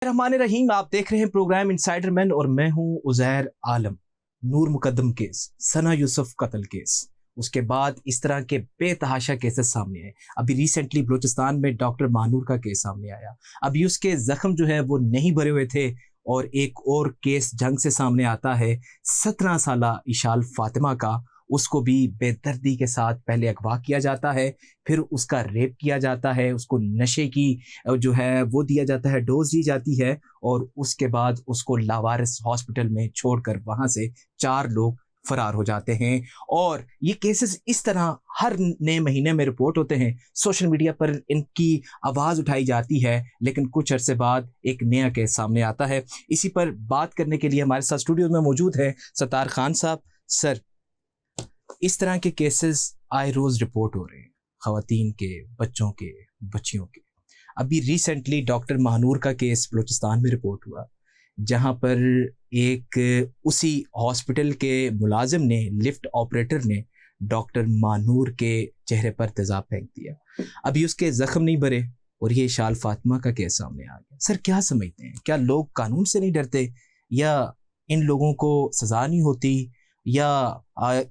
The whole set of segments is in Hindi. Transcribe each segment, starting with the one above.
रहमान रहीम, आप देख रहे हैं प्रोग्राम इनसाइडर मैन और मैं हूं उजैर आलम। नूर मुकद्दम केस, सना यूसुफ कत्ल केस, उसके बाद इस तरह के बेतहाशा केसेस सामने आए। अभी रिसेंटली बलूचिस्तान में डॉक्टर मानूर का केस सामने आया। अभी उसके जख्म जो है वो नहीं भरे हुए थे और एक और केस जंग से सामने आता है 17 साला इशाल फातिमा का। उसको भी बेदर्दी के साथ पहले अगवा किया जाता है, फिर उसका रेप किया जाता है, उसको नशे की जो है वो दिया जाता है, डोज दी जाती है और उसके बाद उसको लावारिस हॉस्पिटल में छोड़कर वहां से 4 लोग फरार हो जाते हैं। और ये केसेस इस तरह हर नए महीने में रिपोर्ट होते हैं, सोशल मीडिया पर इनकी आवाज उठाई जाती है, लेकिन कुछ अरसे बाद एक नया केस सामने आता है। इसी पर बात करने के लिए हमारे साथ स्टूडियो में मौजूद है सत्तार खान साहब। सर, इस तरह के केसेस आए रोज रिपोर्ट हो रहे हैं, खवातीन के, बच्चों के, बच्चियों के। अभी रिसेंटली डॉक्टर महानूर का केस बलूचिस्तान में रिपोर्ट हुआ, जहां पर एक उसी हॉस्पिटल के मुलाजिम ने, लिफ्ट ऑपरेटर ने डॉक्टर मानूर के चेहरे पर तेजाब फेंक दिया। अभी उसके जख्म नहीं भरे और ये शाल फातिमा का केस सामने आ गया। सर, क्या समझते हैं, क्या लोग कानून से नहीं डरते, या इन लोगों को सजा नहीं होती, या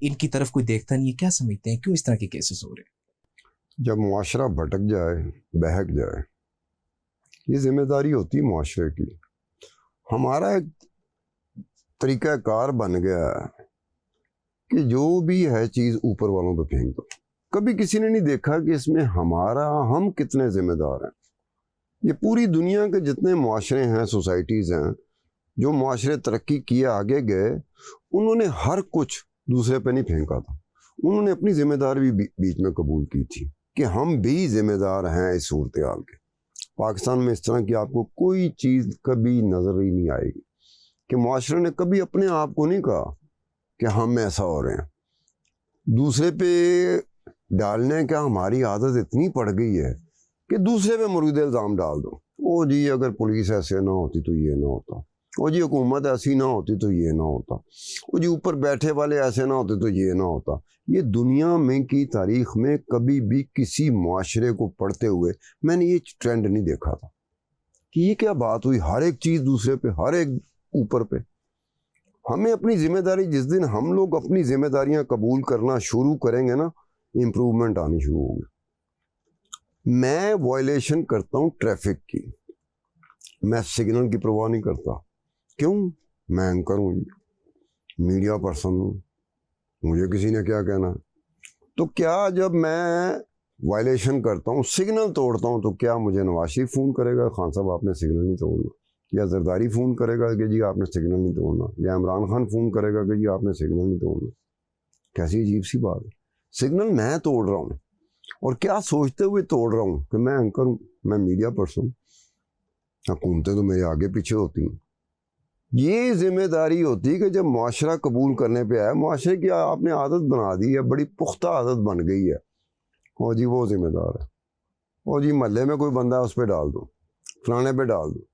इनकी तरफ कोई देखता नहीं है? क्या समझते हैं, क्यों इस तरह के केसेस हो रहे हैं? जब मुआशरा भटक जाए, बहक जाए, ये जिम्मेदारी होती है मुआशरे की। हमारा एक तरीक़ाकार बन गया है कि जो भी है चीज़ ऊपर वालों पे फेंक दो। कभी किसी ने नहीं देखा कि इसमें हम कितने जिम्मेदार हैं। ये पूरी दुनिया के जितने मुआशरे हैं, सोसाइटीज़ हैं, जो मुआशरे तरक्की किए आगे गए, उन्होंने हर कुछ दूसरे पे नहीं फेंका था। उन्होंने अपनी जिम्मेदारी भी बीच में कबूल की थी कि हम भी जिम्मेदार हैं इस सूरत हाल के। पाकिस्तान में इस तरह की आपको कोई चीज़ कभी नज़र ही नहीं आएगी कि मुआशरे ने कभी अपने आप को नहीं कहा कि हम ऐसा हो रहे हैं। दूसरे पे डालने का हमारी आदत इतनी पड़ गई है कि दूसरे पे मुरीद इल्ज़ाम डाल दो। ओ जी, अगर पुलिस ऐसे ना होती तो ये ना होता, ओ जी हुकूमत ऐसी ना होती तो ये ना होता, ओ जी ऊपर बैठे वाले ऐसे ना होते तो ये ना होता। ये दुनिया में की तारीख में कभी भी किसी मुआशरे को पढ़ते हुए मैंने ये ट्रेंड नहीं देखा था कि ये क्या बात हुई, हर एक चीज़ दूसरे पे, हर एक ऊपर पे। हमें अपनी जिम्मेदारी, जिस दिन हम लोग अपनी जिम्मेदारियां कबूल करना शुरू करेंगे ना, इम्प्रूवमेंट आनी शुरू होगी। मैं वायलेशन करता हूँ ट्रैफिक की, मैं सिग्नल की परवाह नहीं करता। क्यों? मैं एंकर हूँ, मीडिया पर्सन हूँ, मुझे किसी ने क्या कहना। तो क्या जब मैं वायलेशन करता हूँ, सिग्नल तोड़ता हूँ, तो क्या मुझे नवाज शरीफ फ़ोन करेगा, खान साहब आपने सिग्नल नहीं तोड़ना, या जरदारी फ़ोन करेगा कि जी आपने सिग्नल नहीं तोड़ना, या इमरान खान फ़ोन करेगा कि जी आपने सिग्नल नहीं तोड़ना? कैसी अजीब सी बात है। सिग्नल मैं तोड़ रहा हूँ, और क्या सोचते हुए तोड़ रहा हूँ कि मैं एंकर हूँ, मैं मीडिया पर्सन। हुकूमतें तो मेरे आगे पीछे होती हैं। ये जिम्मेदारी होती है कि जब मुआशरा कबूल करने पे आया, मुआशरे की आपने आदत बना दी है, बड़ी पुख्ता आदत बन गई है, और जी वो जिम्मेदार है, और जी महल्ले में कोई बंदा है उस पर डाल दो, फलाने पे डाल दो।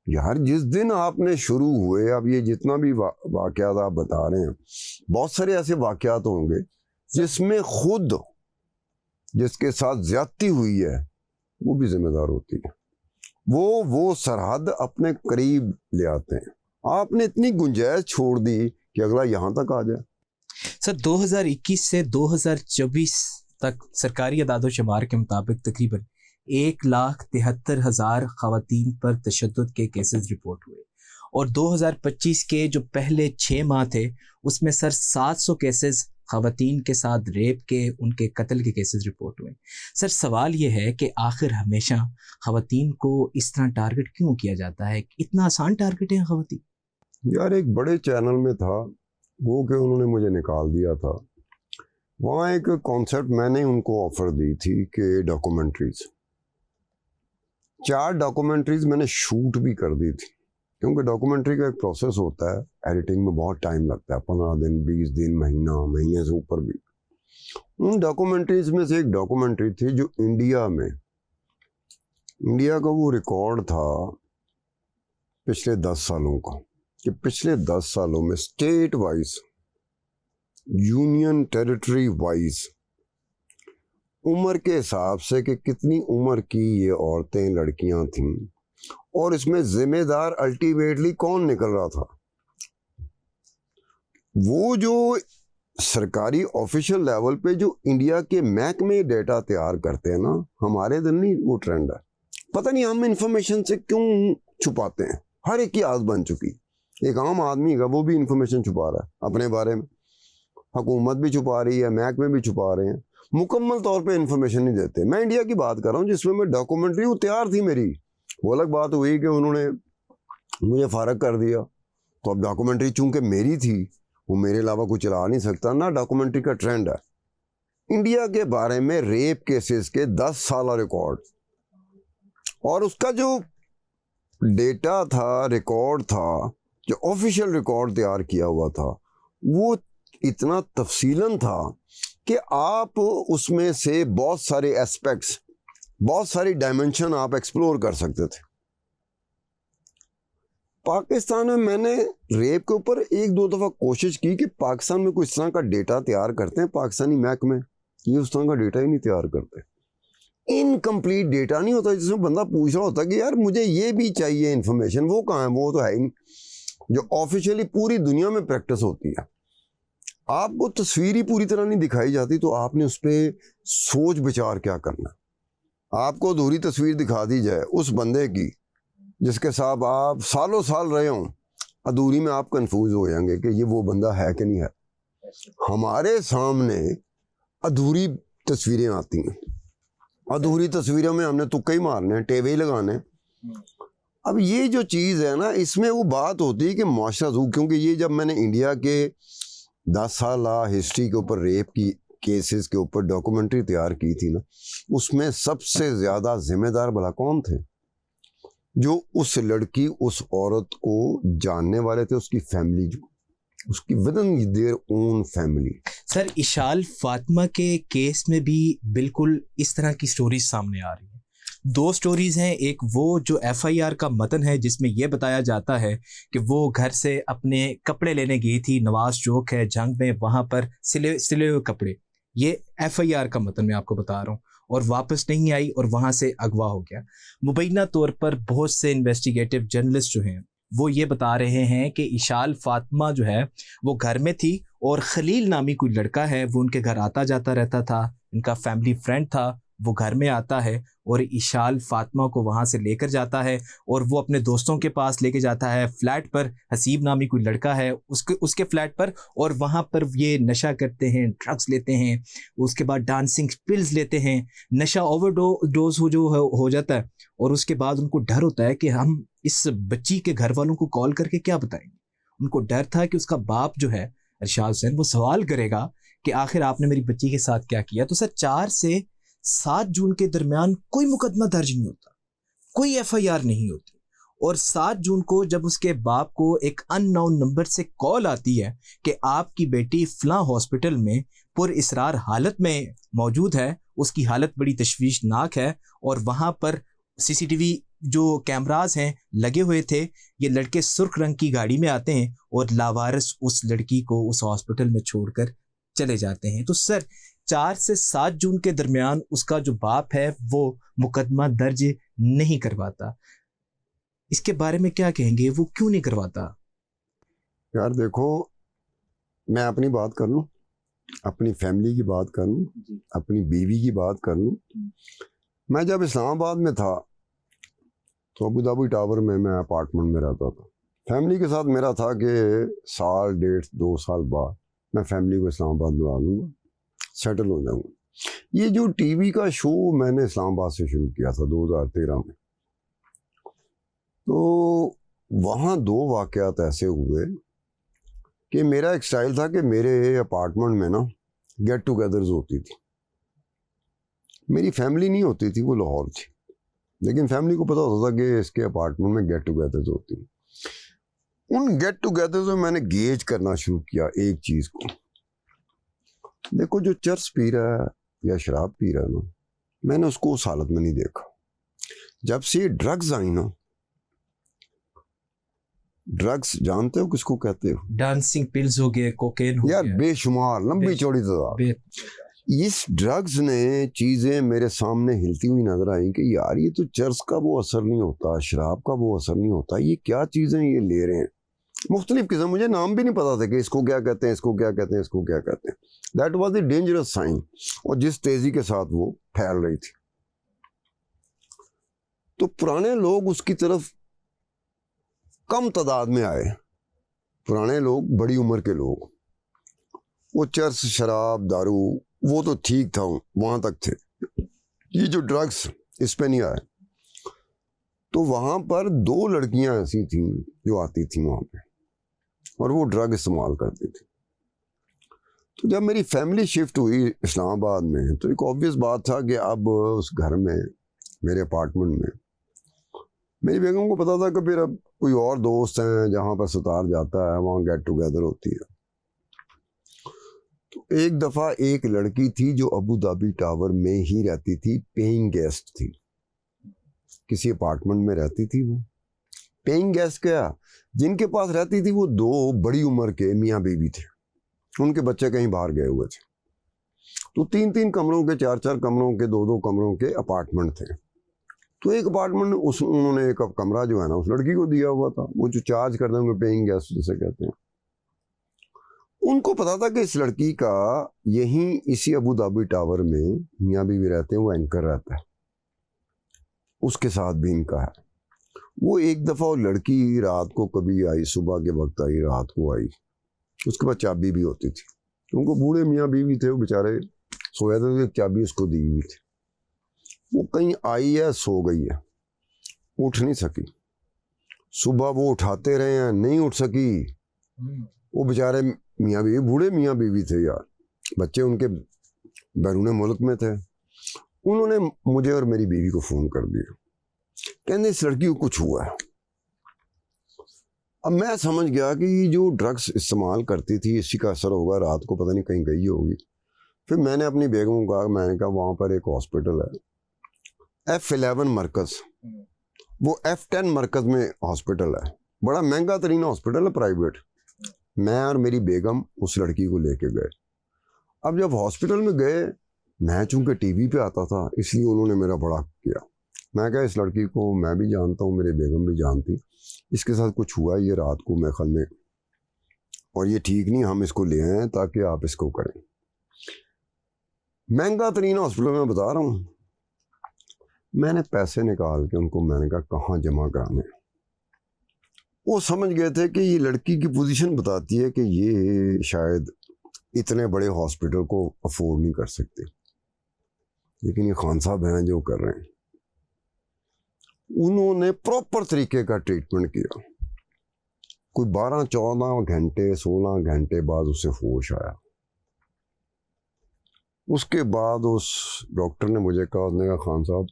यार, जिस दिन आपने शुरू हुए, अब ये जितना भी वाक़यात आप बता रहे हैं, बहुत सारे ऐसे वाक़यात होंगे जिसमें खुद जिसके साथ ज्यादती हुई है वो भी जिम्मेदार होती है। वो सरहद अपने करीब ले आते हैं। आपने इतनी गुंजाइश छोड़ दी कि अगला यहाँ तक आ जाए। सर, 2021 से 2024 तक सरकारी अदाद-ओ-शुमार के मुताबिक तकरीबन 1,73,000 खवातीन पर तशद्दुद के केसेस रिपोर्ट हुए, और 2025 के जो पहले 6 माह थे उसमें सर 700 केसेस खवातीन के साथ रेप के, उनके कत्ल के केसेस रिपोर्ट हुए। सर, सवाल ये है कि आखिर हमेशा खवातीन को इस तरह टारगेट क्यों किया जाता है? इतना आसान टारगेट है खवातीन? यार, एक बड़े चैनल में था वो कि उन्होंने मुझे निकाल दिया था। वहाँ एक कॉन्सेप्ट मैंने उनको ऑफर दी थी कि डॉक्यूमेंट्रीज, 4 डॉक्यूमेंट्रीज मैंने शूट भी कर दी थी, क्योंकि डॉक्यूमेंट्री का एक प्रोसेस होता है, एडिटिंग में बहुत टाइम लगता है, 15 दिन, 20 दिन, महीना, महीने से ऊपर भी। उन डॉक्यूमेंट्रीज में से एक डॉक्यूमेंट्री थी जो इंडिया का वो रिकॉर्ड था पिछले 10 सालों का, कि पिछले 10 सालों में state wise, union territory wise, उम्र के हिसाब से कि कितनी उम्र की ये औरतें, लड़कियां थीं, और इसमें जिम्मेदार अल्टीमेटली कौन निकल रहा था? वो जो सरकारी ऑफिशियल लेवल पे जो इंडिया के महकमे डेटा तैयार करते हैं ना, हमारे इधर नहीं वो ट्रेंड है। पता नहीं हम इंफॉर्मेशन से क्यों छुपाते हैं। हर एक की आदत बन चुकी। एक आम आदमी का वो भी इंफॉर्मेशन छुपा रहा है अपने बारे में, हुकूमत भी छुपा रही है, महकमे भी छुपा रहे हैं, मुकम्मल तौर पे इंफॉर्मेशन नहीं देते। मैं इंडिया की बात कर रहा हूँ जिसमें मैं डॉक्यूमेंट्री वो तैयार थी मेरी। वो अलग बात हुई कि उन्होंने मुझे फारग कर दिया, तो अब डॉक्यूमेंट्री चूंकि मेरी थी, वो मेरे अलावा कुछ चला नहीं सकता ना। डॉक्यूमेंट्री का ट्रेंड है इंडिया के बारे में, रेप केसेस के 10 साल रिकॉर्ड, और उसका जो डेटा था, रिकॉर्ड था, जो ऑफिशियल रिकॉर्ड तैयार किया हुआ था, वो इतना तफसीलन था कि आप उसमें से बहुत सारे एस्पेक्ट्स, बहुत सारी डायमेंशन आप एक्सप्लोर कर सकते थे। पाकिस्तान में मैंने रेप के ऊपर 1-2 दफ़ा कोशिश की कि पाकिस्तान में कोई इस तरह का डेटा तैयार करते हैं, पाकिस्तानी महकमे ये उस तरह का डेटा ही नहीं तैयार करते। इनकम्प्लीट डेटा नहीं होता जिसमें बंदा पूछ रहा होता कि यार मुझे ये भी चाहिए इन्फॉर्मेशन, वो कहाँ है? वो तो है ही नहीं, जो ऑफिशियली पूरी दुनिया में प्रैक्टिस होती है। आपको तस्वीर ही पूरी तरह नहीं दिखाई जाती, तो आपने उस पर सोच विचार क्या करना। आपको अधूरी तस्वीर दिखा दी जाए उस बंदे की जिसके साथ आप सालों साल रहे हों, अधूरी में आप कंफ्यूज हो जाएंगे कि ये वो बंदा है कि नहीं है। हमारे सामने अधूरी तस्वीरें आती हैं, अधूरी तस्वीरों में हमने तुक्के ही मारने हैं, टेवे ही लगाने। अब ये जो चीज़ है ना, इसमें वो बात होती है कि माशरा, क्योंकि ये जब मैंने इंडिया के 10 साल हिस्ट्री के ऊपर, रेप की केसेस के ऊपर डॉक्यूमेंट्री तैयार की थी ना, उसमें सबसे ज़्यादा जिम्मेदार भला कौन थे? जो उस लड़की, उस औरत को जानने वाले थे, उसकी फैमिली, जो उसकी within their own family. Sir, Ishal Fatima के केस में भी बिल्कुल इस तरह की स्टोरीज सामने आ रही है। 2 स्टोरीज हैं। एक वो जो FIR का मतन है जिसमें यह बताया जाता है कि वो घर से अपने कपड़े लेने गई थी, नवाज चौक है जंग में, वहां पर सिले हुए कपड़े, ये FIR का मतन मैं आपको बता रहा हूँ, और वापस नहीं आई और वहां से अगवा हो गया। मुबैना तौर पर बहुत से इन्वेस्टिगेटिव जर्नलिस्ट जो हैं वो ये बता रहे हैं कि इशाल फातिमा जो है वो घर में थी और खलील नामी कोई लड़का है, वो उनके घर आता जाता रहता था, इनका फैमिली फ्रेंड था। वो घर में आता है और इशाल फातिमा को वहाँ से लेकर जाता है और वो अपने दोस्तों के पास लेके जाता है फ्लैट पर। हसीब नामी कोई लड़का है उसके फ्लैट पर, और वहाँ पर ये नशा करते हैं, ड्रग्स लेते हैं, उसके बाद डांसिंग पिल्स लेते हैं, नशा ओवरडोज हो जाता है। और उसके बाद उनको डर होता है कि हम इस बच्ची के घर वालों को कॉल करके क्या बताएंगे। उनको डर था कि उसका बाप जो है अरशाद हुसैन, वो सवाल करेगा कि आखिर आपने मेरी बच्ची के साथ क्या किया। तो सर 4 से 7 जून के दरमियान कोई मुकदमा दर्ज नहीं होता, कोई FIR नहीं होती, और 7 जून को जब उसके बाप को एक अननोन नंबर से कॉल आती है कि आपकी बेटी फलां हॉस्पिटल में पुरइसरार हालत में मौजूद है, उसकी हालत बड़ी तशवीशनाक है, और वहाँ पर CCTV जो कैमरास हैं लगे हुए थे। ये लड़के सुर्ख रंग की गाड़ी में आते हैं और लावारिस उस लड़की को उस हॉस्पिटल में छोड़कर चले जाते हैं। तो सर 4 से 7 जून के दरमियान उसका जो बाप है वो मुकदमा दर्ज नहीं करवाता। इसके बारे में क्या कहेंगे, वो क्यों नहीं करवाता? यार देखो, मैं अपनी बात कर लूँ, अपनी फैमिली की बात कर लूँ, अपनी बीवी की बात कर लूँ। मैं जब इस्लामाबाद में था तो अबू धाबी टावर में मैं अपार्टमेंट में रहता था। फैमिली के साथ मेरा था कि 1 डेढ़ 2 साल बाद मैं फैमिली को इस्लामाबाद बुला लूँगा, सेटल हो जाऊँगा। ये जो टीवी का शो मैंने इस्लामाबाद से शुरू किया था 2013 में, तो वहाँ 2 वाक़यात ऐसे हुए कि मेरा एक स्टाइल था कि मेरे अपार्टमेंट में ना गेट टुगेदर्स होती थी। मेरी फैमिली नहीं होती थी, वो लाहौर थी, लेकिन फैमिली को पता होता था कि इसके अपार्टमेंट में गेट टुगेदर्स होती हैं। उन गेट टुगेदर्स में मैंने गेज करना शुरू किया एक चीज़ को। देखो, जो चर्च पी रहा है या शराब पी रहा है ना, मैंने उसको उस हालत में नहीं देखा। जब से ड्रग्स आई ना, ड्रग्स जानते हो किसको कहते हो? डांसिंग पिल्स हो गए, कोकेन हो यार गया, बेशुमार लंबी चौड़ी तादाद। इस ड्रग्स ने चीज़ें मेरे सामने हिलती हुई नजर आई कि यार ये तो चर्स का वो असर नहीं होता, शराब का वो असर नहीं होता, ये क्या चीज़ें ये ले रहे हैं। मुख्तलिफ किस्म, मुझे नाम भी नहीं पता था कि इसको क्या कहते हैं, इसको क्या कहते हैं, इसको क्या कहते हैं। That was a dangerous sign. और जिस तेजी के साथ वो फैल रही थी, तो पुराने लोग उसकी तरफ कम तादाद में आए। पुराने लोग, बड़ी उम्र के लोग, वो चर्स, शराब, दारू वो तो ठीक था, वहां तक थे। ये जो ड्रग्स, इस पे नहीं आए। तो वहां पर 2 लड़कियां ऐसी थीं जो आती थी वहां पे, और वो ड्रग इस्तेमाल करती थी। तो जब मेरी फैमिली शिफ्ट हुई इस्लामाबाद में, तो एक ऑब्वियस बात था कि अब उस घर में, मेरे अपार्टमेंट में, मेरी बेगम को पता था कि फिर अब कोई और दोस्त हैं जहाँ पर सुतार जाता है, वहाँ गेट टुगेदर होती है। तो एक दफ़ा एक लड़की थी जो अबू धाबी टावर में ही रहती थी, पेइंग गेस्ट थी, किसी अपार्टमेंट में रहती थी वो। पेइंग गेस्ट क्या, जिनके पास रहती थी वो 2 बड़ी उम्र के मियाँ बीवी थे, उनके बच्चे कहीं बाहर गए हुए थे। तो 3-3 कमरों के, 4-4 कमरों के, 2-2 कमरों के अपार्टमेंट थे। तो एक अपार्टमेंट उन्होंने एक कमरा जो है ना उस लड़की को दिया हुआ था, वो जो चार्ज कर देंगे, पेइंग गेस्ट जिसे कहते हैं। उनको पता था कि इस लड़की का यहीं इसी अबू धाबी टावर में मियाँ बीवी रहते हैं, वो एंकर रहता है, उसके साथ भी इनका है। वो एक दफ़ा वो लड़की रात को कभी आई, सुबह के वक्त आई, रात को आई, उसके पास चाबी भी होती थी। उनको बूढ़े मियाँ बीवी थे, वो बेचारे सोया थे, तो एक चाबी उसको दी हुई थी। वो कहीं आई है, सो गई है, उठ नहीं सकी। सुबह वो उठाते रहे हैं, नहीं उठ सकी। वो बेचारे मियाँ बीवी, बूढ़े मियाँ बीवी थे यार, बच्चे उनके बैरून मुल्क में थे। उन्होंने मुझे और मेरी बीवी को फ़ोन कर दिया, कहते इस लड़की को कुछ हुआ है। अब मैं समझ गया कि ये जो ड्रग्स इस्तेमाल करती थी, इसी का असर होगा, रात को पता नहीं कहीं गई होगी। फिर मैंने अपनी बेगम को कहा, मैंने कहा वहाँ पर एक हॉस्पिटल है, F11 मरकज़, वो F10 मरकज़ में हॉस्पिटल है, बड़ा महंगा तरीन हॉस्पिटल है, प्राइवेट। मैं और मेरी बेगम उस लड़की को लेके गए। अब जब हॉस्पिटल में गए, मैं चूंकि टीवी पे आता था, इसलिए उन्होंने मेरा बड़ा किया। मैं कहा इस लड़की को मैं भी जानता हूँ, मेरी बेगम भी जानती, इसके साथ कुछ हुआ ये रात को मेरे ख्याल में, और ये ठीक नहीं, हम इसको ले आए ताकि आप इसको करें। महंगा तरीन हॉस्पिटल में बता रहा हूँ। मैंने पैसे निकाल के उनको, मैंने कहा कहाँ जमा कराने। वो समझ गए थे कि ये लड़की की पोजीशन बताती है कि ये शायद इतने बड़े हॉस्पिटल को अफोर्ड नहीं कर सकते, लेकिन ये खान साहब हैं जो कर रहे हैं। उन्होंने प्रॉपर तरीके का ट्रीटमेंट किया। कोई 12-14 घंटे, 16 घंटे बाद उसे होश आया। उसके बाद उस डॉक्टर ने मुझे कहा, उसने कहा खान साहब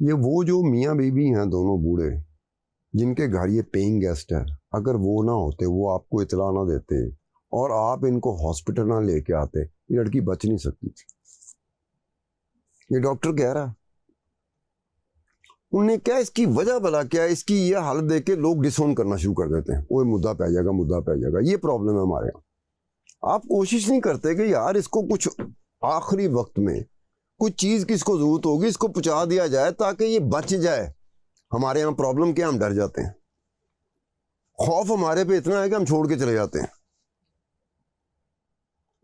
ये वो जो मियाँ बीवी हैं दोनों बूढ़े, जिनके घर ये पेइंग गेस्ट है, अगर वो ना होते, वो आपको इतला ना देते और आप इनको हॉस्पिटल ना लेके आते, ये लड़की बच नहीं सकती थी। ये डॉक्टर कह रहा है। उन्हें क्या, इसकी वजह भला क्या है, इसकी ये हालत देख के लोग डिसोन करना शुरू कर देते हैं, वो मुद्दा पै जाएगा, मुद्दा पै जाएगा। ये प्रॉब्लम है हमारे यहाँ। आप कोशिश नहीं करते कि यार इसको कुछ आखिरी वक्त में कुछ चीज की इसको जरूरत होगी, इसको पहुंचा दिया जाए ताकि ये बच जाए। हमारे यहाँ प्रॉब्लम क्या, हम डर जाते हैं। खौफ हमारे पे इतना है कि हम छोड़ के चले जाते हैं।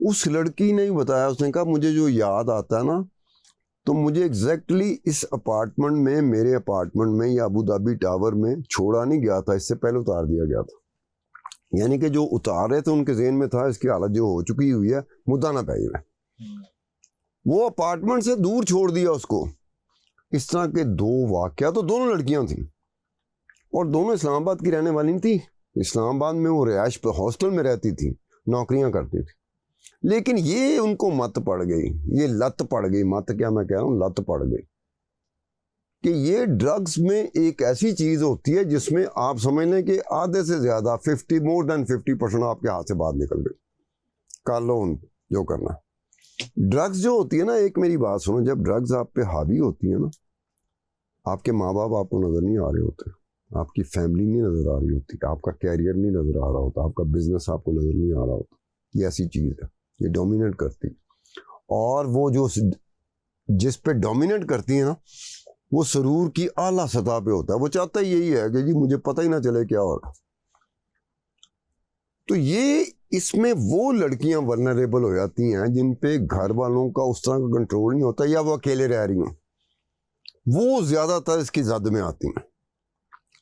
उस लड़की ने बताया, उसने कहा मुझे जो याद आता है ना, तो मुझे एग्जैक्टली इस अपार्टमेंट में, मेरे अपार्टमेंट में या अबू धाबी टावर में छोड़ा नहीं गया था, इससे पहले उतार दिया गया था। यानी कि जो उतार रहे थे उनके ज़हन में था इसकी हालत जो हो चुकी हुई है, मुद्दा ना पै जाए, वो अपार्टमेंट से दूर छोड़ दिया उसको। इस तरह के 2 वाकया, तो दोनों लड़कियां थी और दोनों इस्लामाबाद की रहने वाली थी। इस्लामाबाद में वो रिहाइश हॉस्टल में रहती थी, नौकरियां करती थी। लेकिन ये उनको मत पड़ गई, ये लत पड़ गई, मत क्या मैं कह रहा हूँ, लत पड़ गई कि ये ड्रग्स में एक ऐसी चीज होती है जिसमें आप समझ लें कि आधे से ज्यादा 50, मोर देन 50% आपके हाथ से बाहर निकल गई। कर लो जो करना। ड्रग्स जो होती है ना, एक मेरी बात सुनो, जब ड्रग्स आप पे हावी होती है ना, आपके माँ बाप आपको नजर नहीं आ रहे होते, आपकी फैमिली नहीं नजर आ रही होती, आपका कैरियर नहीं नजर आ रहा होता, आपका बिजनेस आपको नजर नहीं आ रहा होता। ये ऐसी चीज है, ये डोमिनेट करती। और वो जो जिस पे डोमिनेट करती है ना, वो सुरूर की आला सतह पे होता है। वो चाहता ही यही है कि जी मुझे पता ही ना चले क्या हो रहा। तो ये इसमें वो लड़कियां वल्नरेबल हो जाती हैं जिन पे घर वालों का उस तरह का कंट्रोल नहीं होता, या वो अकेले रह रही हैं, वो ज्यादातर इसकी जद में आती हैं।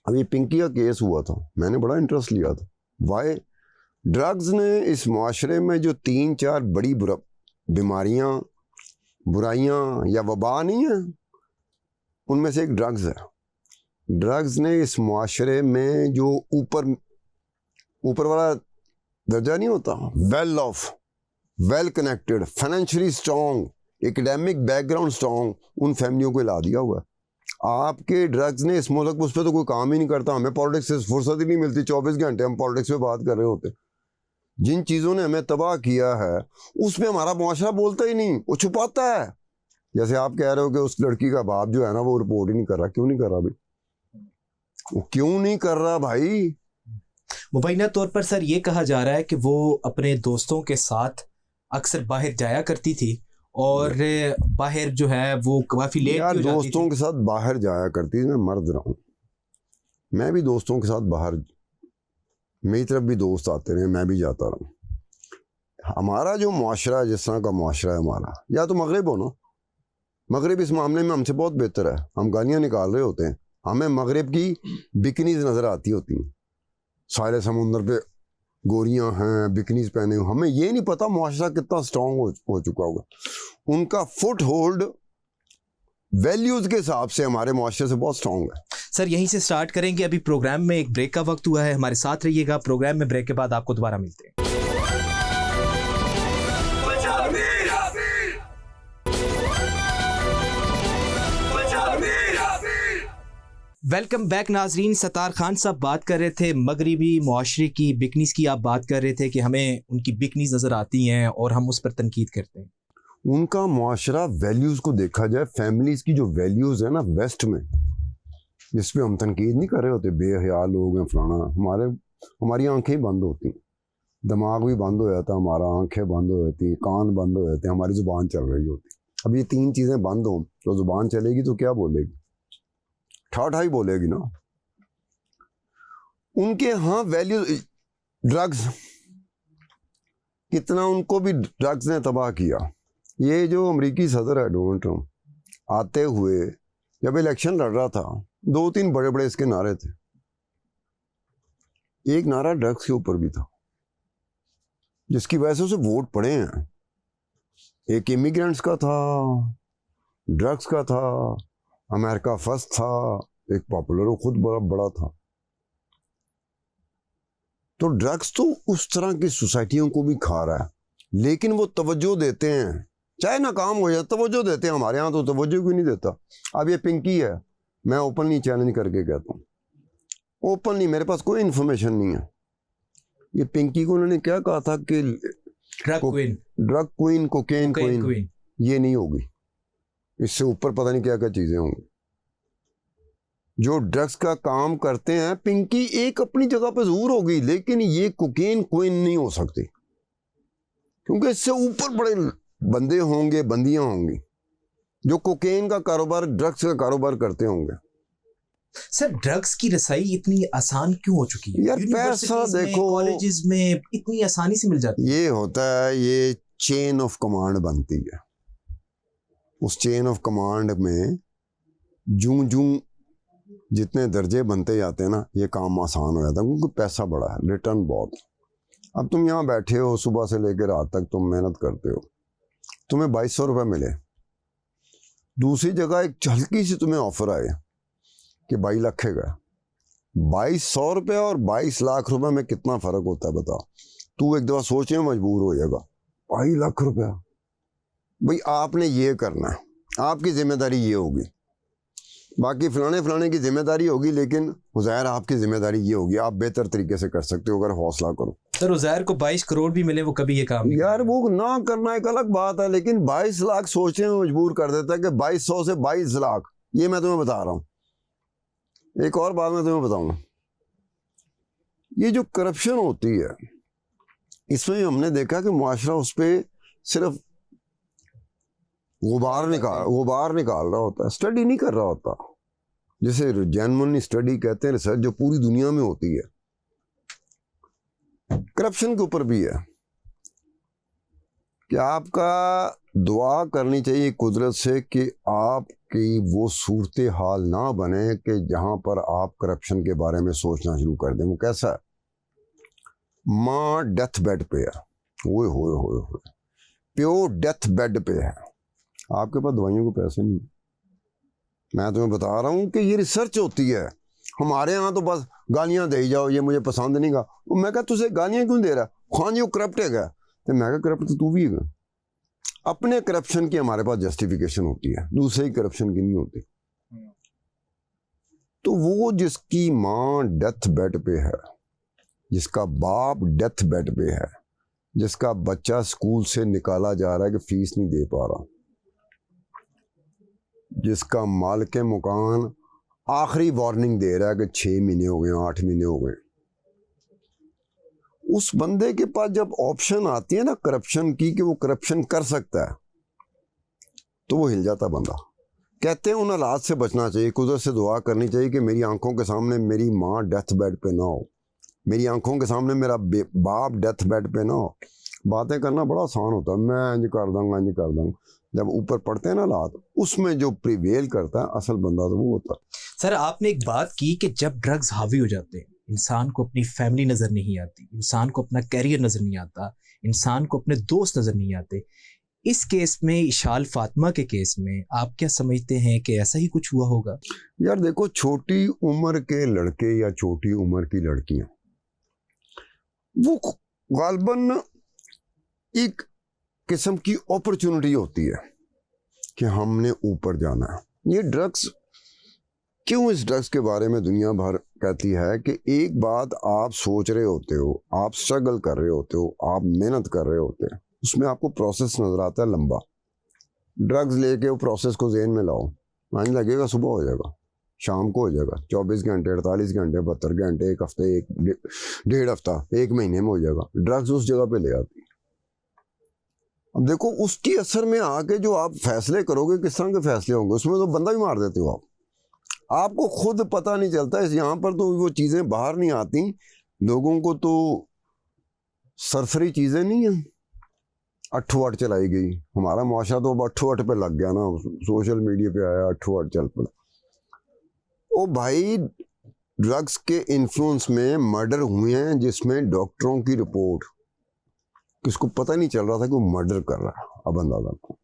अभी पिंकी का केस हुआ था, मैंने बड़ा इंटरेस्ट लिया था। वाई ड्रग्स ने इस माशरे में जो 3-4 बड़ी बीमारियां, बुराइयां या वबा नहीं है, उनमें से एक ड्रग्स है। ड्रग्स ने इस माशरे में जो ऊपर वाला दर्जा नहीं होता, well of, well connected, financially strong, academic background strong, उन फैमिलियों को हिला दिया हुआ है। आपके ड्रग्स ने इस मुल्क उस पर तो कोई काम ही नहीं करता। हमें पॉलिटिक्स से फुर्सत ही नहीं मिलती, 24 घंटे हम पॉलिटिक्स पे बात कर रहे होते। जिन चीज़ों ने हमें तबाह किया है उसमें हमारा मुआशरा बोलता ही नहीं, वो छुपाता है। जैसे आप कह रहे हो कि उस लड़की का बाप जो है ना वो रिपोर्ट ही नहीं कर रहा। क्यों नहीं कर रहा भाई? वो क्यों नहीं कर रहा भाई? मुबैना तौर पर सर ये कहा जा रहा है कि वो अपने दोस्तों के साथ अक्सर बाहर जाया करती थी और बाहर जो है वो काफी लेट यार हो जाती दोस्तों थी। के साथ बाहर जाया करती थी। मैं मर्द रहा हूँ, मैं भी दोस्तों के साथ बाहर, मेरी तरफ भी दोस्त आते रहे, मैं भी जाता रहा। हमारा जो मुआशरा है, जिस तरह का मुआशरा है हमारा, या तो मगरिब हो ना, मगरिब इस मामले में हमसे बहुत बेहतर है। हम गालियाँ निकाल रहे होते हैं, हमें मगरिब की बिकनीज नज़र आती होती हैं, सारे समुंदर पे गोरियां हैं बिकनीज पहने हुए। हमें ये नहीं पता मुआशरा कितना स्ट्रांग हो चुका होगा। उनका फुट होल्ड वैल्यूज के हिसाब से हमारे मुआशरे से बहुत स्ट्रांग है। सर यहीं से स्टार्ट करेंगे। अभी प्रोग्राम में एक ब्रेक का वक्त हुआ है, हमारे साथ रहिएगा। प्रोग्राम में ब्रेक के बाद आपको दोबारा मिलते हैं। वेलकम बैक नाजरीन। सत्तार खान साहब बात कर रहे थे मगरिबी मुआशरे की, बिकनीज की। आप बात कर रहे थे कि हमें उनकी बिकनीज नजर आती हैं और हम उस पर तनकीद करते हैं। उनका मुआशरा वैल्यूज को देखा जाए, फैमिलीज की जो वैल्यूज है ना वेस्ट में, जिस पे हम तनकीद नहीं कर रहे होते, बेहया लोग हैं फलाना, हमारी आंखें ही बंद होती, दिमाग भी बंद हो जाता हमारा, आंखें बंद हो जाती, कान बंद हो जाते, हमारी जुबान चल रही होती। अब ये 3 चीजें बंद हो तो जुबान चलेगी तो क्या बोलेगी? ठाठा ही बोलेगी ना। उनके यहाँ वैल्यू, ड्रग्स, कितना उनको भी ड्रग्स ने तबाह किया। ये जो अमेरिकी सदर है डोनाल्ड ट्रम्प, आते हुए जब इलेक्शन लड़ रहा था, 2-3 बड़े बड़े इसके नारे थे। एक नारा ड्रग्स के ऊपर भी था, जिसकी वजह से उसे वोट पड़े हैं। एक इमिग्रेंट्स का था, ड्रग्स का था, अमेरिका फर्स्ट था, एक पॉपुलर, वो खुद बड़ा बड़ा था। तो ड्रग्स तो उस तरह की सोसाइटियों को भी खा रहा है, लेकिन वो तवज्जो देते हैं, चाहे नाकाम हो जाए तवज्जो देते हैं। हमारे यहाँ तो तवज्जो क्यों नहीं देता? अब ये पिंकी है, मैं ओपनली चैलेंज करके कहता हूँ, ओपनली, मेरे पास कोई इन्फॉर्मेशन नहीं है। ये पिंकी को उन्होंने क्या कहा था कि ड्रग क्वीन, कोकेन क्वीन, ये नहीं होगी, इससे ऊपर पता नहीं क्या क्या चीजें होंगी जो ड्रग्स का काम करते हैं। पिंकी एक अपनी जगह पर जरूर होगी, लेकिन ये कोकेन क्वीन नहीं हो सकती, क्योंकि इससे ऊपर बड़े बंदे होंगे, बंदियां होंगी जो कोकेन का कारोबार, ड्रग्स का कारोबार करते होंगे। सर ड्रग्स की रसाई इतनी आसान क्यों हो चुकी है? यार पैसा देखो, कॉलेजेस में इतनी आसानी से मिल जाती है। ये होता है, ये चेन ऑफ कमांड बनती है। उस चेन ऑफ कमांड में जूं जूं जितने दर्जे बनते जाते हैं ना, ये काम आसान हो जाता है, क्योंकि पैसा बड़ा है, रिटर्न बहुत। अब तुम यहाँ बैठे हो, सुबह से लेकर रात तक तुम मेहनत करते हो, तुम्हें 2200 रुपये मिले। दूसरी जगह एक हल्की सी तुम्हें ऑफर आए कि 22 लाख है। 2200 रुपये और 22 लाख रुपए में कितना फर्क होता है बताओ? तू एक दफा सोचने में मजबूर हो जाएगा। 22 लाख रुपया, भाई आपने ये करना है, आपकी जिम्मेदारी ये होगी, बाकी फलाने की जिम्मेदारी होगी, लेकिन उज़ैर आपकी जिम्मेदारी ये होगी, आप बेहतर तरीके से कर सकते हो अगर हौसला करो। सर उज़ैर को 22 करोड़ भी मिले, वो कभी ये काम नहीं यार वो ना करना एक अलग बात है, लेकिन 22 लाख सोचने में मजबूर कर देता है कि 2200 से 22 लाख, ये मैं तुम्हें बता रहा हूँ। एक और बात मैं तुम्हें बताऊंगा, ये जो करप्शन होती है, इसमें हमने देखा कि मुआशरा उस पर सिर्फ गुबार निकाल रहा होता है, स्टडी नहीं कर रहा होता, जिसे जेन्युइनली स्टडी कहते हैं, रिसर्च जो पूरी दुनिया में होती है। करप्शन के ऊपर भी है कि आपका दुआ करनी चाहिए कुदरत से कि आपकी वो सूरत हाल ना बने कि जहां पर आप करप्शन के बारे में सोचना शुरू कर दें। वो कैसा है, माँ डेथ बेड पे है, ओए होए होए होए, प्योर डेथ बेड पे है, आपके पास दवाइयों के पैसे नहीं। मैं तुम्हें बता रहा हूं कि ये रिसर्च होती है। हमारे यहाँ तो बस गालियां दे जाओ, ये मुझे पसंद नहीं गा। मैं कहा तुझे गालियां क्यों दे रहा, खान जी वो करप्ट है, तो मैं कहा करप्ट तो तू भी है। अपने करप्शन की हमारे पास जस्टिफिकेशन होती है, दूसरे ही करप्शन की नहीं होती। तो वो जिसकी माँ डेथ बेड पे है, जिसका बाप डेथ बेड पे है, जिसका बच्चा स्कूल से निकाला जा रहा है कि फीस नहीं दे पा रहा, जिसका मालिक मकान आखिरी वार्निंग दे रहा है कि 6 महीने हो गए, 8 महीने हो गए, उस बंदे के पास जब ऑप्शन आती है ना करप्शन की कि वो करप्शन कर सकता है, तो वो हिल जाता बंदा। कहते हैं उन हालात से बचना चाहिए, कुदरत से दुआ करनी चाहिए कि मेरी आंखों के सामने मेरी माँ डेथ बेड पे ना हो, मेरी आंखों के सामने मेरा बाप डेथ बेड पे ना हो। बातें करना बड़ा आसान होता है, मैं इंज कर दूंगा, इंज कर दूंगा। जब ऊपर पड़ते हैं ना हालात, उसमें जो प्रिवेल करता है असल बंदा तो वो होता है। सर आपने एक बात की कि जब ड्रग्स हावी हो जाते हैं, इंसान को अपनी फैमिली नजर नहीं आती, इंसान को अपना कैरियर नजर नहीं आता, इंसान को अपने दोस्त नजर नहीं आते। इस केस में, इशाल फातिमा के केस में, आप क्या समझते हैं कि ऐसा ही कुछ हुआ होगा? यार देखो, छोटी उम्र के लड़के या छोटी उम्र की लड़कियां वो गालबन एक किस्म की अपॉर्चुनिटी होती है कि हमने ऊपर जाना है। ये ड्रग्स क्यों, इस ड्रग्स के बारे में दुनिया भर कहती है कि एक बात आप सोच रहे होते हो, आप स्ट्रगल कर रहे होते हो, आप मेहनत कर रहे होते हैं, उसमें आपको प्रोसेस नजर आता है लंबा। ड्रग्स लेके वो प्रोसेस को जेहन में लाओ, मान लगेगा सुबह हो जाएगा, शाम को हो जाएगा, 24 घंटे, 48 घंटे, 72 घंटे, एक हफ्ते, एक डेढ़ हफ्ता, एक महीने में हो जाएगा। ड्रग्स उस जगह पे ले आती है। अब देखो उसकी असर में आके जो आप फैसले करोगे, किस तरह के फैसले होंगे, उसमें तो बंदा भी मार देते हो आप, आपको खुद पता नहीं चलता। इस यहाँ पर तो वो चीजें बाहर नहीं आती, लोगों को तो सरसरी चीजें नहीं है, अट्ठो अट चलाई गई। हमारा मुआशरा तो अब अट्ठो अट पे लग गया ना, सोशल मीडिया पे आया, अट्ठो अट चल पड़ा। ओ भाई, ड्रग्स के इन्फ्लुएंस में मर्डर हुए हैं जिसमें डॉक्टरों की रिपोर्ट, किसको पता नहीं चल रहा था कि वो मर्डर कर रहा है। अब अंदाजा को,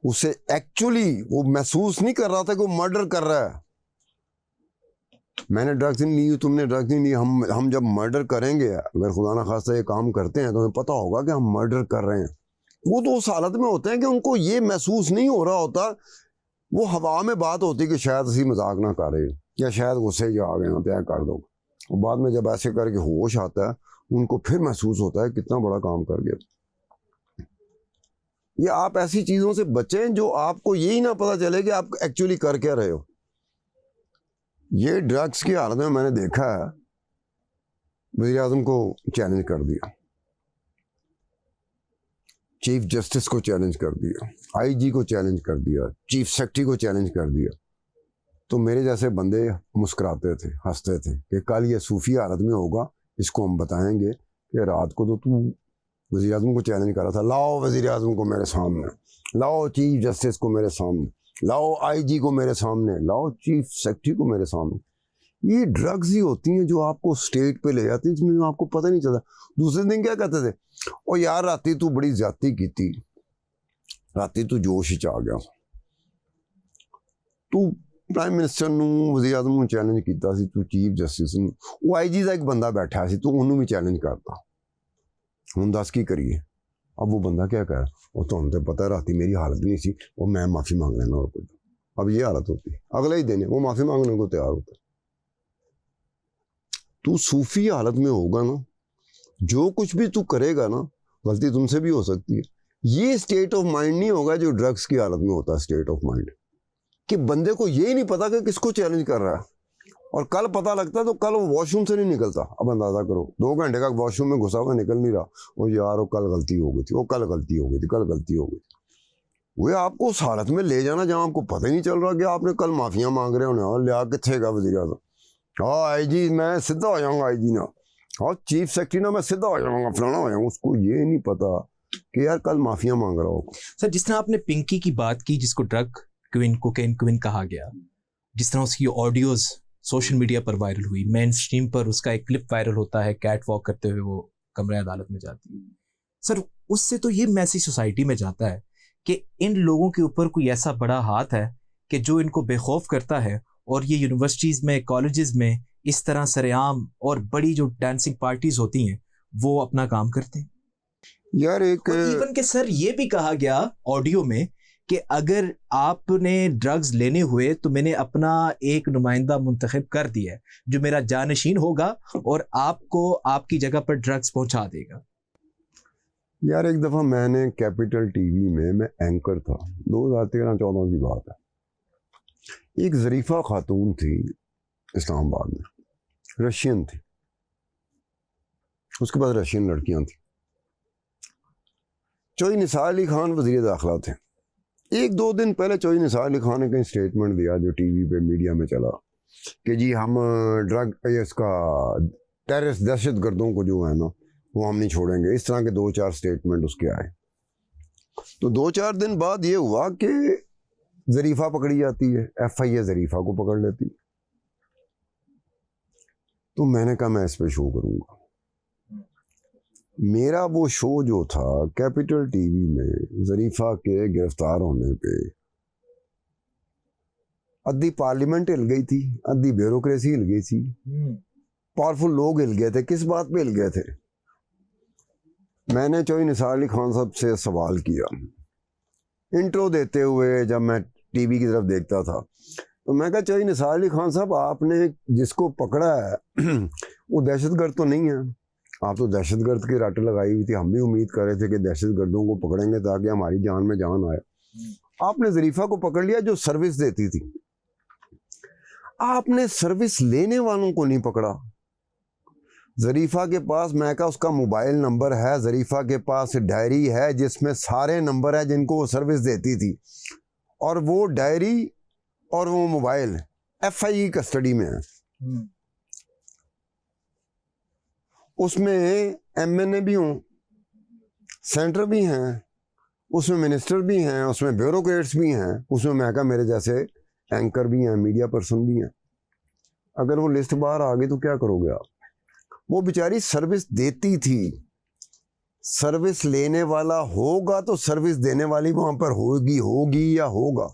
उसे एक्चुअली वो महसूस नहीं कर रहा था कि वो मर्डर कर रहा है। मैंने ड्रग्स नहीं ली, तुमने ड्रग्स नहीं ली, हम जब मर्डर करेंगे, अगर खुदा ना खास्ता ये काम करते हैं, तो हमें पता होगा कि हम मर्डर कर रहे हैं। वो तो उस हालत में होते हैं कि उनको ये महसूस नहीं हो रहा होता, वो हवा में बात होती कि शायद असी मजाक ना कर रहे, या शायद गुस्से जो आ गए होते हैं कर दो। और बाद में जब ऐसे करके होश आता है, उनको फिर महसूस होता है कितना बड़ा काम कर गया। ये आप ऐसी चीजों से बचें जो आपको यही ना पता चले कि आप एक्चुअली कर क्या रहे हो। ये ड्रग्स की हालत में मैंने देखा है, वज़ीर आज़म को चैलेंज कर दिया, चीफ जस्टिस को चैलेंज कर दिया, आईजी को चैलेंज कर दिया, चीफ सेक्रेटरी को चैलेंज कर दिया। तो मेरे जैसे बंदे मुस्कुराते थे, हंसते थे कि कल ये सूफी हालत में होगा, इसको हम बताएंगे कि रात को तो तू वज़ीर आज़म को चैलेंज कर रहा था, लाओ वज़ीर आज़म को मेरे सामने, लाओ चीफ जस्टिस को मेरे सामने, लाओ आईजी को मेरे सामने, लाओ चीफ सेक्रेटरी को मेरे सामने। ये ड्रग्स ही होती हैं जो आपको स्टेट पे ले जाती हैं, जिसमें आपको पता नहीं चलता। दूसरे दिन क्या कहते थे, ओ यार राती तू बड़ी ज्यादती की थी, राती तू जोश ही आ गया, तू प्राइम मिनिस्टर ਨੂੰ वज़ीर आज़म ਨੂੰ चैलेंज ਕੀਤਾ ਸੀ, तू चीफ जस्टिस ਨੂੰ, ਉਹ आईजी ਦਾ एक बंदा बैठा ਸੀ, तू ਉਹਨੂੰ भी चैलेंज करता। ਹੁਣ दस की करिए। अब वो बंदा क्या कर, वो तो हमसे पता है राती मेरी हालत नहीं सी, वो मैं माफ़ी मांग लेना और कुछ। अब ये हालत होती है, अगले ही दिन वो माफ़ी मांगने को तैयार होता है। तू सूफी हालत में होगा ना, जो कुछ भी तू करेगा ना, गलती तुमसे भी हो सकती है। ये स्टेट ऑफ माइंड नहीं होगा जो ड्रग्स की हालत में होता है। स्टेट ऑफ माइंड कि बंदे को ये नहीं पता कि किसको चैलेंज कर रहा है, और कल पता लगता है तो कल वो वॉशरूम से नहीं निकलता। अब अंदाजा करो, 2 घंटे का वॉशरूम में घुसा हुआ निकल नहीं रहा, वो यार वो कल गलती हो गई थी, वो कल गलती हो गई थी, कल गलती हो गई थी। वे आपको उस हालत में ले जाना जहां आपको पता ही नहीं चल रहा कि आपने कल माफिया मांग रहे होने और लिया किथे का वजीर आजम। हाँ IG मैं सीधा हो जाऊंगा IG ना, और चीफ सेक्रेटरी ना मैं सीधा हो जाऊंगा, फलाना हो जाऊंगा। उसको ये नहीं पता कि यार कल माफिया मांग रहा हो। सर जिस तरह आपने पिंकी की बात की, जिसको ड्रग क्वीन, कोकेन क्वीन कहा गया, जिस तरह उसकी ऑडियोज सोशल मीडिया पर वायरल हुई, मेन स्ट्रीम पर उसका एक क्लिप वायरल होता है कैट वॉक करते हुए वो कमरे अदालत में जाती है। सर उससे तो ये मैसेज सोसाइटी में जाता है कि इन लोगों के ऊपर कोई ऐसा बड़ा हाथ है कि जो इनको बेखौफ करता है, और ये यूनिवर्सिटीज़ में, कॉलेजेस में इस तरह सरेआम और बड़ी जो डांसिंग पार्टीज होती हैं वो अपना काम करते हैं। यार एक इवन के सर ये भी कहा गया ऑडियो में कि अगर आपने ड्रग्स लेने हुए तो मैंने अपना एक नुमाइंदा मुंतखब कर दिया है जो मेरा जानशीन होगा और आपको आपकी जगह पर ड्रग्स पहुंचा देगा। यार एक दफ़ा मैंने कैपिटल टीवी में, मैं एंकर था, 2013-14 की बात है। एक ज़रीफ़ा खातून थी इस्लामाबाद में, रशियन थी, उसके पास रशियन लड़कियां थी। चौधरी निसार अली खान वज़ीर दाखिला थे। 1-2 दिन पहले चौधरी निसार अली खान ने कहीं स्टेटमेंट दिया जो टीवी पे मीडिया में चला कि जी हम ड्रग इसका टेररिस्ट दहशत गर्दों को जो है ना वो हम नहीं छोड़ेंगे। इस तरह के 2-4 स्टेटमेंट उसके आए। तो 2-4 दिन बाद ये हुआ कि ज़रीफ़ा पकड़ी जाती है, FIA ज़रीफ़ा को पकड़ लेती। तो मैंने कहा मैं इस पे शो करूँगा। मेरा वो शो जो था कैपिटल टीवी में, ज़रीफ़ा के गिरफ्तार होने पे अद्धी पार्लियामेंट हिल गई थी, अद्धी ब्यूरोक्रेसी हिल गई थी, पावरफुल लोग हिल गए थे। किस बात पे हिल गए थे? मैंने चौधरी निसार अली खान साहब से सवाल किया इंट्रो देते हुए, जब मैं टीवी की तरफ देखता था तो मैं कहा चौधरी निसार अली खान साहब आपने जिसको पकड़ा है वो दहशतगर्द तो नहीं है। आप तो दहशतगर्द की रट लगाई हुई थी, हम भी उम्मीद कर रहे थे कि दहशतगर्दों को पकड़ेंगे ताकि हमारी जान में जान आए। आपने ज़रीफ़ा को पकड़ लिया जो सर्विस देती थी, आपने सर्विस लेने वालों को नहीं पकड़ा। ज़रीफ़ा के पास, मैं कहा उसका मोबाइल नंबर है, ज़रीफ़ा के पास डायरी है जिसमें सारे नंबर है जिनको वो सर्विस देती थी, और वो डायरी और वो मोबाइल FIA कस्टडी में है। उसमें MNA भी हों, सेंटर भी हैं, उसमें मिनिस्टर भी हैं, उसमें ब्यूरोक्रेट्स भी हैं, उसमें मैं कहा मेरे जैसे एंकर भी हैं, मीडिया पर्सन भी हैं। अगर वो लिस्ट बाहर आ गई तो क्या करोगे आप? वो बेचारी सर्विस देती थी। सर्विस लेने वाला होगा तो सर्विस देने वाली वहां पर होगी या होगा।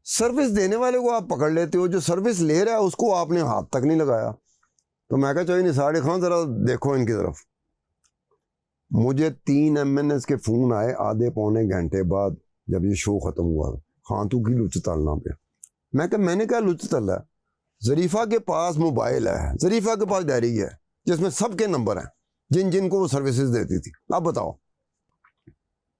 सर्विस देने वाले को आप पकड़ लेते हो, जो सर्विस ले रहा है उसको आपने हाथ तक नहीं लगाया। तो मैं कहा चौधरी निसार अली खान जरा देखो इनकी तरफ। मुझे 3 MNS के फोन आए आधे पौने घंटे बाद जब ये शो खत्म हुआ। हाँ तू की लुच तलना पे। मैं कहा मैंने क्या लुच तला है? ज़रीफ़ा के पास मोबाइल है, ज़रीफ़ा के पास डायरी है जिसमें सबके नंबर हैं जिन जिनको वो सर्विसेज देती थी। आप बताओ।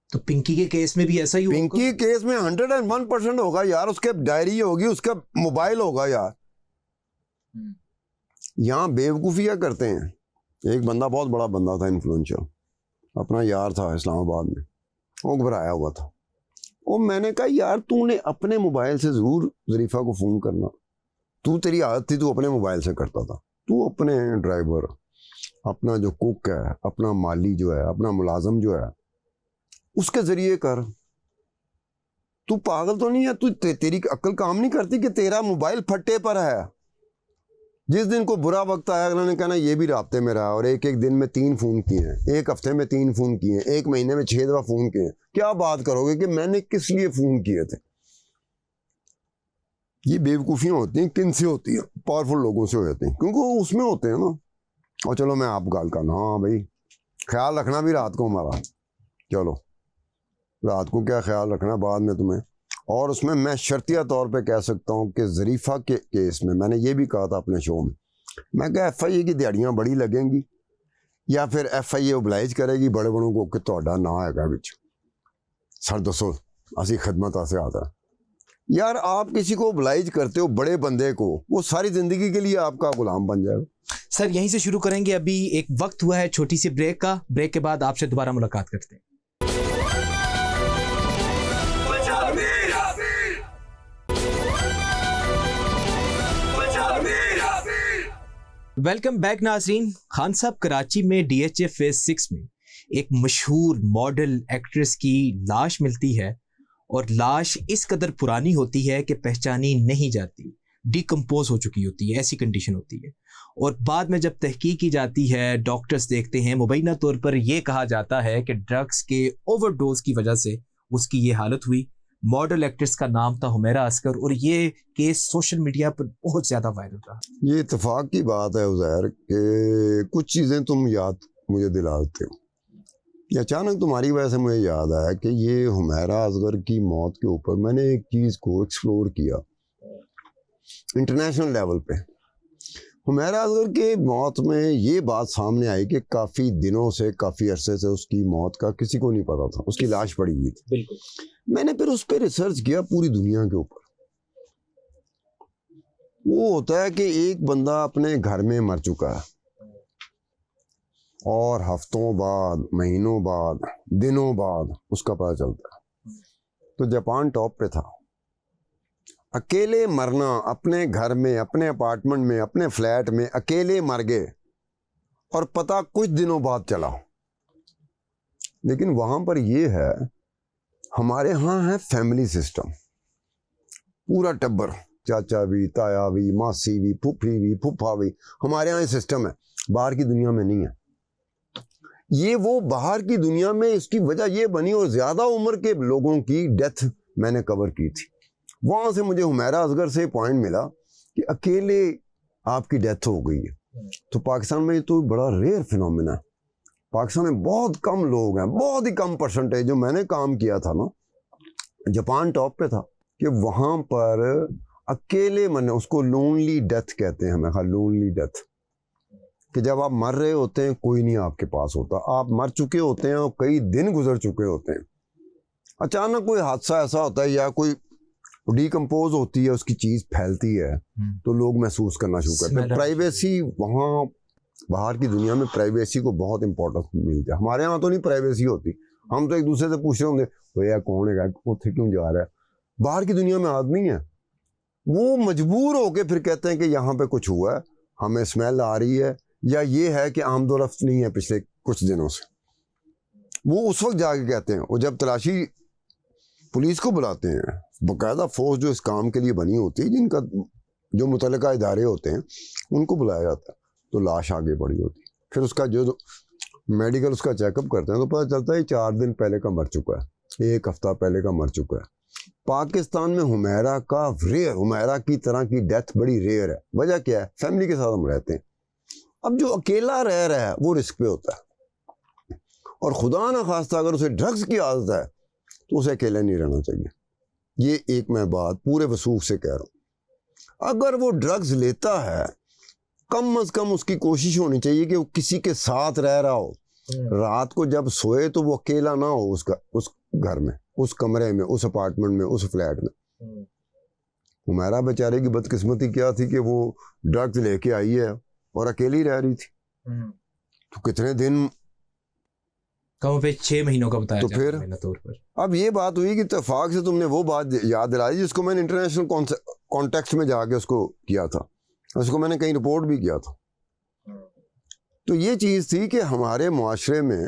तो पिंकी के केस में भी ऐसा ही होगा? पिंकी केस में 101% होगा यार। उसके डायरी होगी, उसका मोबाइल होगा यार। यहाँ बेवकूफ़ियाँ करते हैं। एक बंदा, बहुत बड़ा बंदा था, इन्फ्लुएंशियल, अपना यार था इस्लामाबाद में, वो घबराया हुआ था। वो मैंने कहा यार तूने अपने मोबाइल से ज़रूर ज़रीफ़ा को फ़ोन करना, तू तेरी आदत थी, तू अपने मोबाइल से करता था। तू अपने ड्राइवर, अपना जो कुक है, अपना माली जो है, अपना मुलाजम जो है, उसके ज़रिए कर। तू पागल तो नहीं है? तू तेरी अक्ल काम नहीं करती कि तेरा मोबाइल फट्टे पर है। जिस दिन को बुरा वक्त आया अगला ने कहना ये भी राब्ते में रहा, और एक दिन में 3 फ़ोन किए हैं, एक हफ्ते में 3 फ़ोन किए हैं, 1 महीने में 6 दफ़ा फ़ोन किए हैं। क्या बात करोगे कि मैंने किस लिए फ़ोन किए थे? ये बेवकूफ़ियाँ होती हैं। किन से होती हैं? पावरफुल लोगों से हो जाती हैं, क्योंकि वो उसमें होते हैं ना। और चलो मैं आप गाल करना, हाँ भाई ख्याल रखना भी रात को हमारा। चलो रात को क्या ख्याल रखना बाद में तुम्हें। और उसमें मैं शर्तिया तौर पे कह सकता हूँ कि ज़रीफ़ा के केस में मैंने ये भी कहा था अपने शो में, मैं कहा FIA की दिहाड़ियाँ बड़ी लगेंगी या फिर FIA ओबलाइज करेगी बड़े बड़ों को कि तोड़ा ना आएगा बिच सर दसो असी खदमत आसे आता। यार आप किसी को ओबलाइज करते हो, बड़े बंदे को, वो सारी ज़िंदगी के लिए आपका गुलाम बन जाएगा। सर यहीं से शुरू करेंगे। अभी एक वक्त हुआ है छोटी सी ब्रेक का। ब्रेक के बाद आपसे दोबारा मुलाकात करते हैं। वेलकम बैक नाजरीन। खान साहब, कराची में डीएचए फेज 6 में एक मशहूर मॉडल एक्ट्रेस की लाश मिलती है और लाश इस कदर पुरानी होती है कि पहचानी नहीं जाती, डिकम्पोज हो चुकी होती है, ऐसी कंडीशन होती है। और बाद में जब तहकीक की जाती है, डॉक्टर्स देखते हैं, मुबैना तौर पर यह कहा जाता है कि ड्रग्स के ओवरडोज की वजह से उसकी ये हालत हुई। मॉडल एक्ट्रेस का नाम था हुमैरा असगर और ये केस सोशल मीडिया पर बहुत ज़्यादा वायरल रहा। ये इत्तेफाक की बात है उज़ैर कि कुछ चीज़ें तुम याद मुझे दिलाते हो। ये अचानक तुम्हारी वजह से मुझे याद आया कि ये हुमैरा असगर की मौत के ऊपर मैंने एक चीज़ को एक्सप्लोर किया इंटरनेशनल लेवल पे। हुमैरा असगर के मौत में ये बात सामने आई कि काफ़ी दिनों से, काफ़ी अरसे से उसकी मौत का किसी को नहीं पता था, उसकी लाश पड़ी हुई थी। बिल्कुल। मैंने फिर उस पर रिसर्च किया पूरी दुनिया के ऊपर। वो होता है कि एक बंदा अपने घर में मर चुका है और हफ्तों बाद, महीनों बाद, दिनों बाद उसका पता चलता है। तो जापान टॉप पे था। अकेले मरना, अपने घर में, अपने अपार्टमेंट में, अपने फ्लैट में अकेले मर गए और पता कुछ दिनों बाद चला। लेकिन वहां पर यह है, हमारे यहाँ है फैमिली सिस्टम, पूरा टब्बर, चाचा भी, ताया भी, मासी भी, फूफी भी, फूफा भी, हमारे यहाँ सिस्टम है। बाहर की दुनिया में नहीं है ये। वो बाहर की दुनिया में इसकी वजह ये बनी, और ज्यादा उम्र के लोगों की डेथ मैंने कवर की थी। वहां से मुझे हुमैरा असगर से पॉइंट मिला कि अकेले आपकी डेथ हो गई है। तो पाकिस्तान में तो बड़ा रेयर फिनोमिना है। पाकिस्तान में बहुत कम लोग हैं, बहुत ही कम परसेंटेज। जो मैंने काम किया था ना, जापान टॉप पे था कि वहां पर अकेले मरने, उसको लोनली डेथ कहते हैं, हमें लोनली डेथ, कि जब आप मर रहे होते हैं कोई नहीं आपके पास होता, आप मर चुके होते हैं और कई दिन गुजर चुके होते हैं, अचानक कोई हादसा ऐसा होता है या कोई डिकम्पोज होती है, उसकी चीज फैलती है तो लोग महसूस करना शुरू करते हैं। प्राइवेसी, वहाँ बाहर की दुनिया में प्राइवेसी को बहुत इंपॉर्टेंस मिलती है। हमारे यहाँ तो नहीं प्राइवेसी होती, हम तो एक दूसरे से पूछ रहे होंगे भैया कौन है, उठे क्यों जा रहा है। बाहर की दुनिया में आदमी है, वो मजबूर होके फिर कहते हैं कि यहाँ पे कुछ हुआ है, हमें स्मेल आ रही है, या ये है कि आमदोरफ्त नहीं है पिछले कुछ दिनों से। वो उस वक्त जाके कहते हैं, और जब तलाशी पुलिस को बुलाते हैं, बाकायदा फोर्स जो इस काम के लिए बनी होती है, जिनका जो मुतल्लिका इदारे होते हैं उनको बुलाया जाता है, तो लाश आगे बढ़ी होती है। फिर उसका जो मेडिकल उसका चेकअप करते हैं तो पता चलता है 4 दिन पहले का मर चुका है, 1 हफ्ता पहले का मर चुका है। पाकिस्तान में हुमैरा का रेयर, हुमैरा की तरह की डेथ बड़ी रेयर है। वजह क्या है? फैमिली के साथ हम रहते हैं। अब जो अकेला रह रहा है वो रिस्क पे होता है, और खुदा ना खास्ता अगर उसे ड्रग्स की आदत है तो उसे अकेले नहीं रहना चाहिए। ये एक मैं बात पूरे वसूख से कह रहा हूं। अगर वो ड्रग्स लेता है, कम अज कम उसकी कोशिश होनी चाहिए कि वो किसी के साथ रह रहा हो। रात को जब सोए तो वो अकेला ना हो, उस घर में, उस कमरे में, उस अपार्टमेंट में, उस फ्लैट में। हुमैरा बेचारे की बदकिस्मती क्या थी कि वो ड्रग्स लेके आई है और अकेली रह रही थी। तो कितने दिन, कम पे 6 महीनों का बताया तो फिर तौर पर। अब ये बात हुई कि इत्तेफाक से तुमने वो बात याद दिलाई जिसको मैंने इंटरनेशनल कॉन्टेक्स्ट में जाके उसको किया था, उसको मैंने कहीं रिपोर्ट भी किया था। तो ये चीज़ थी कि हमारे मुआशरे में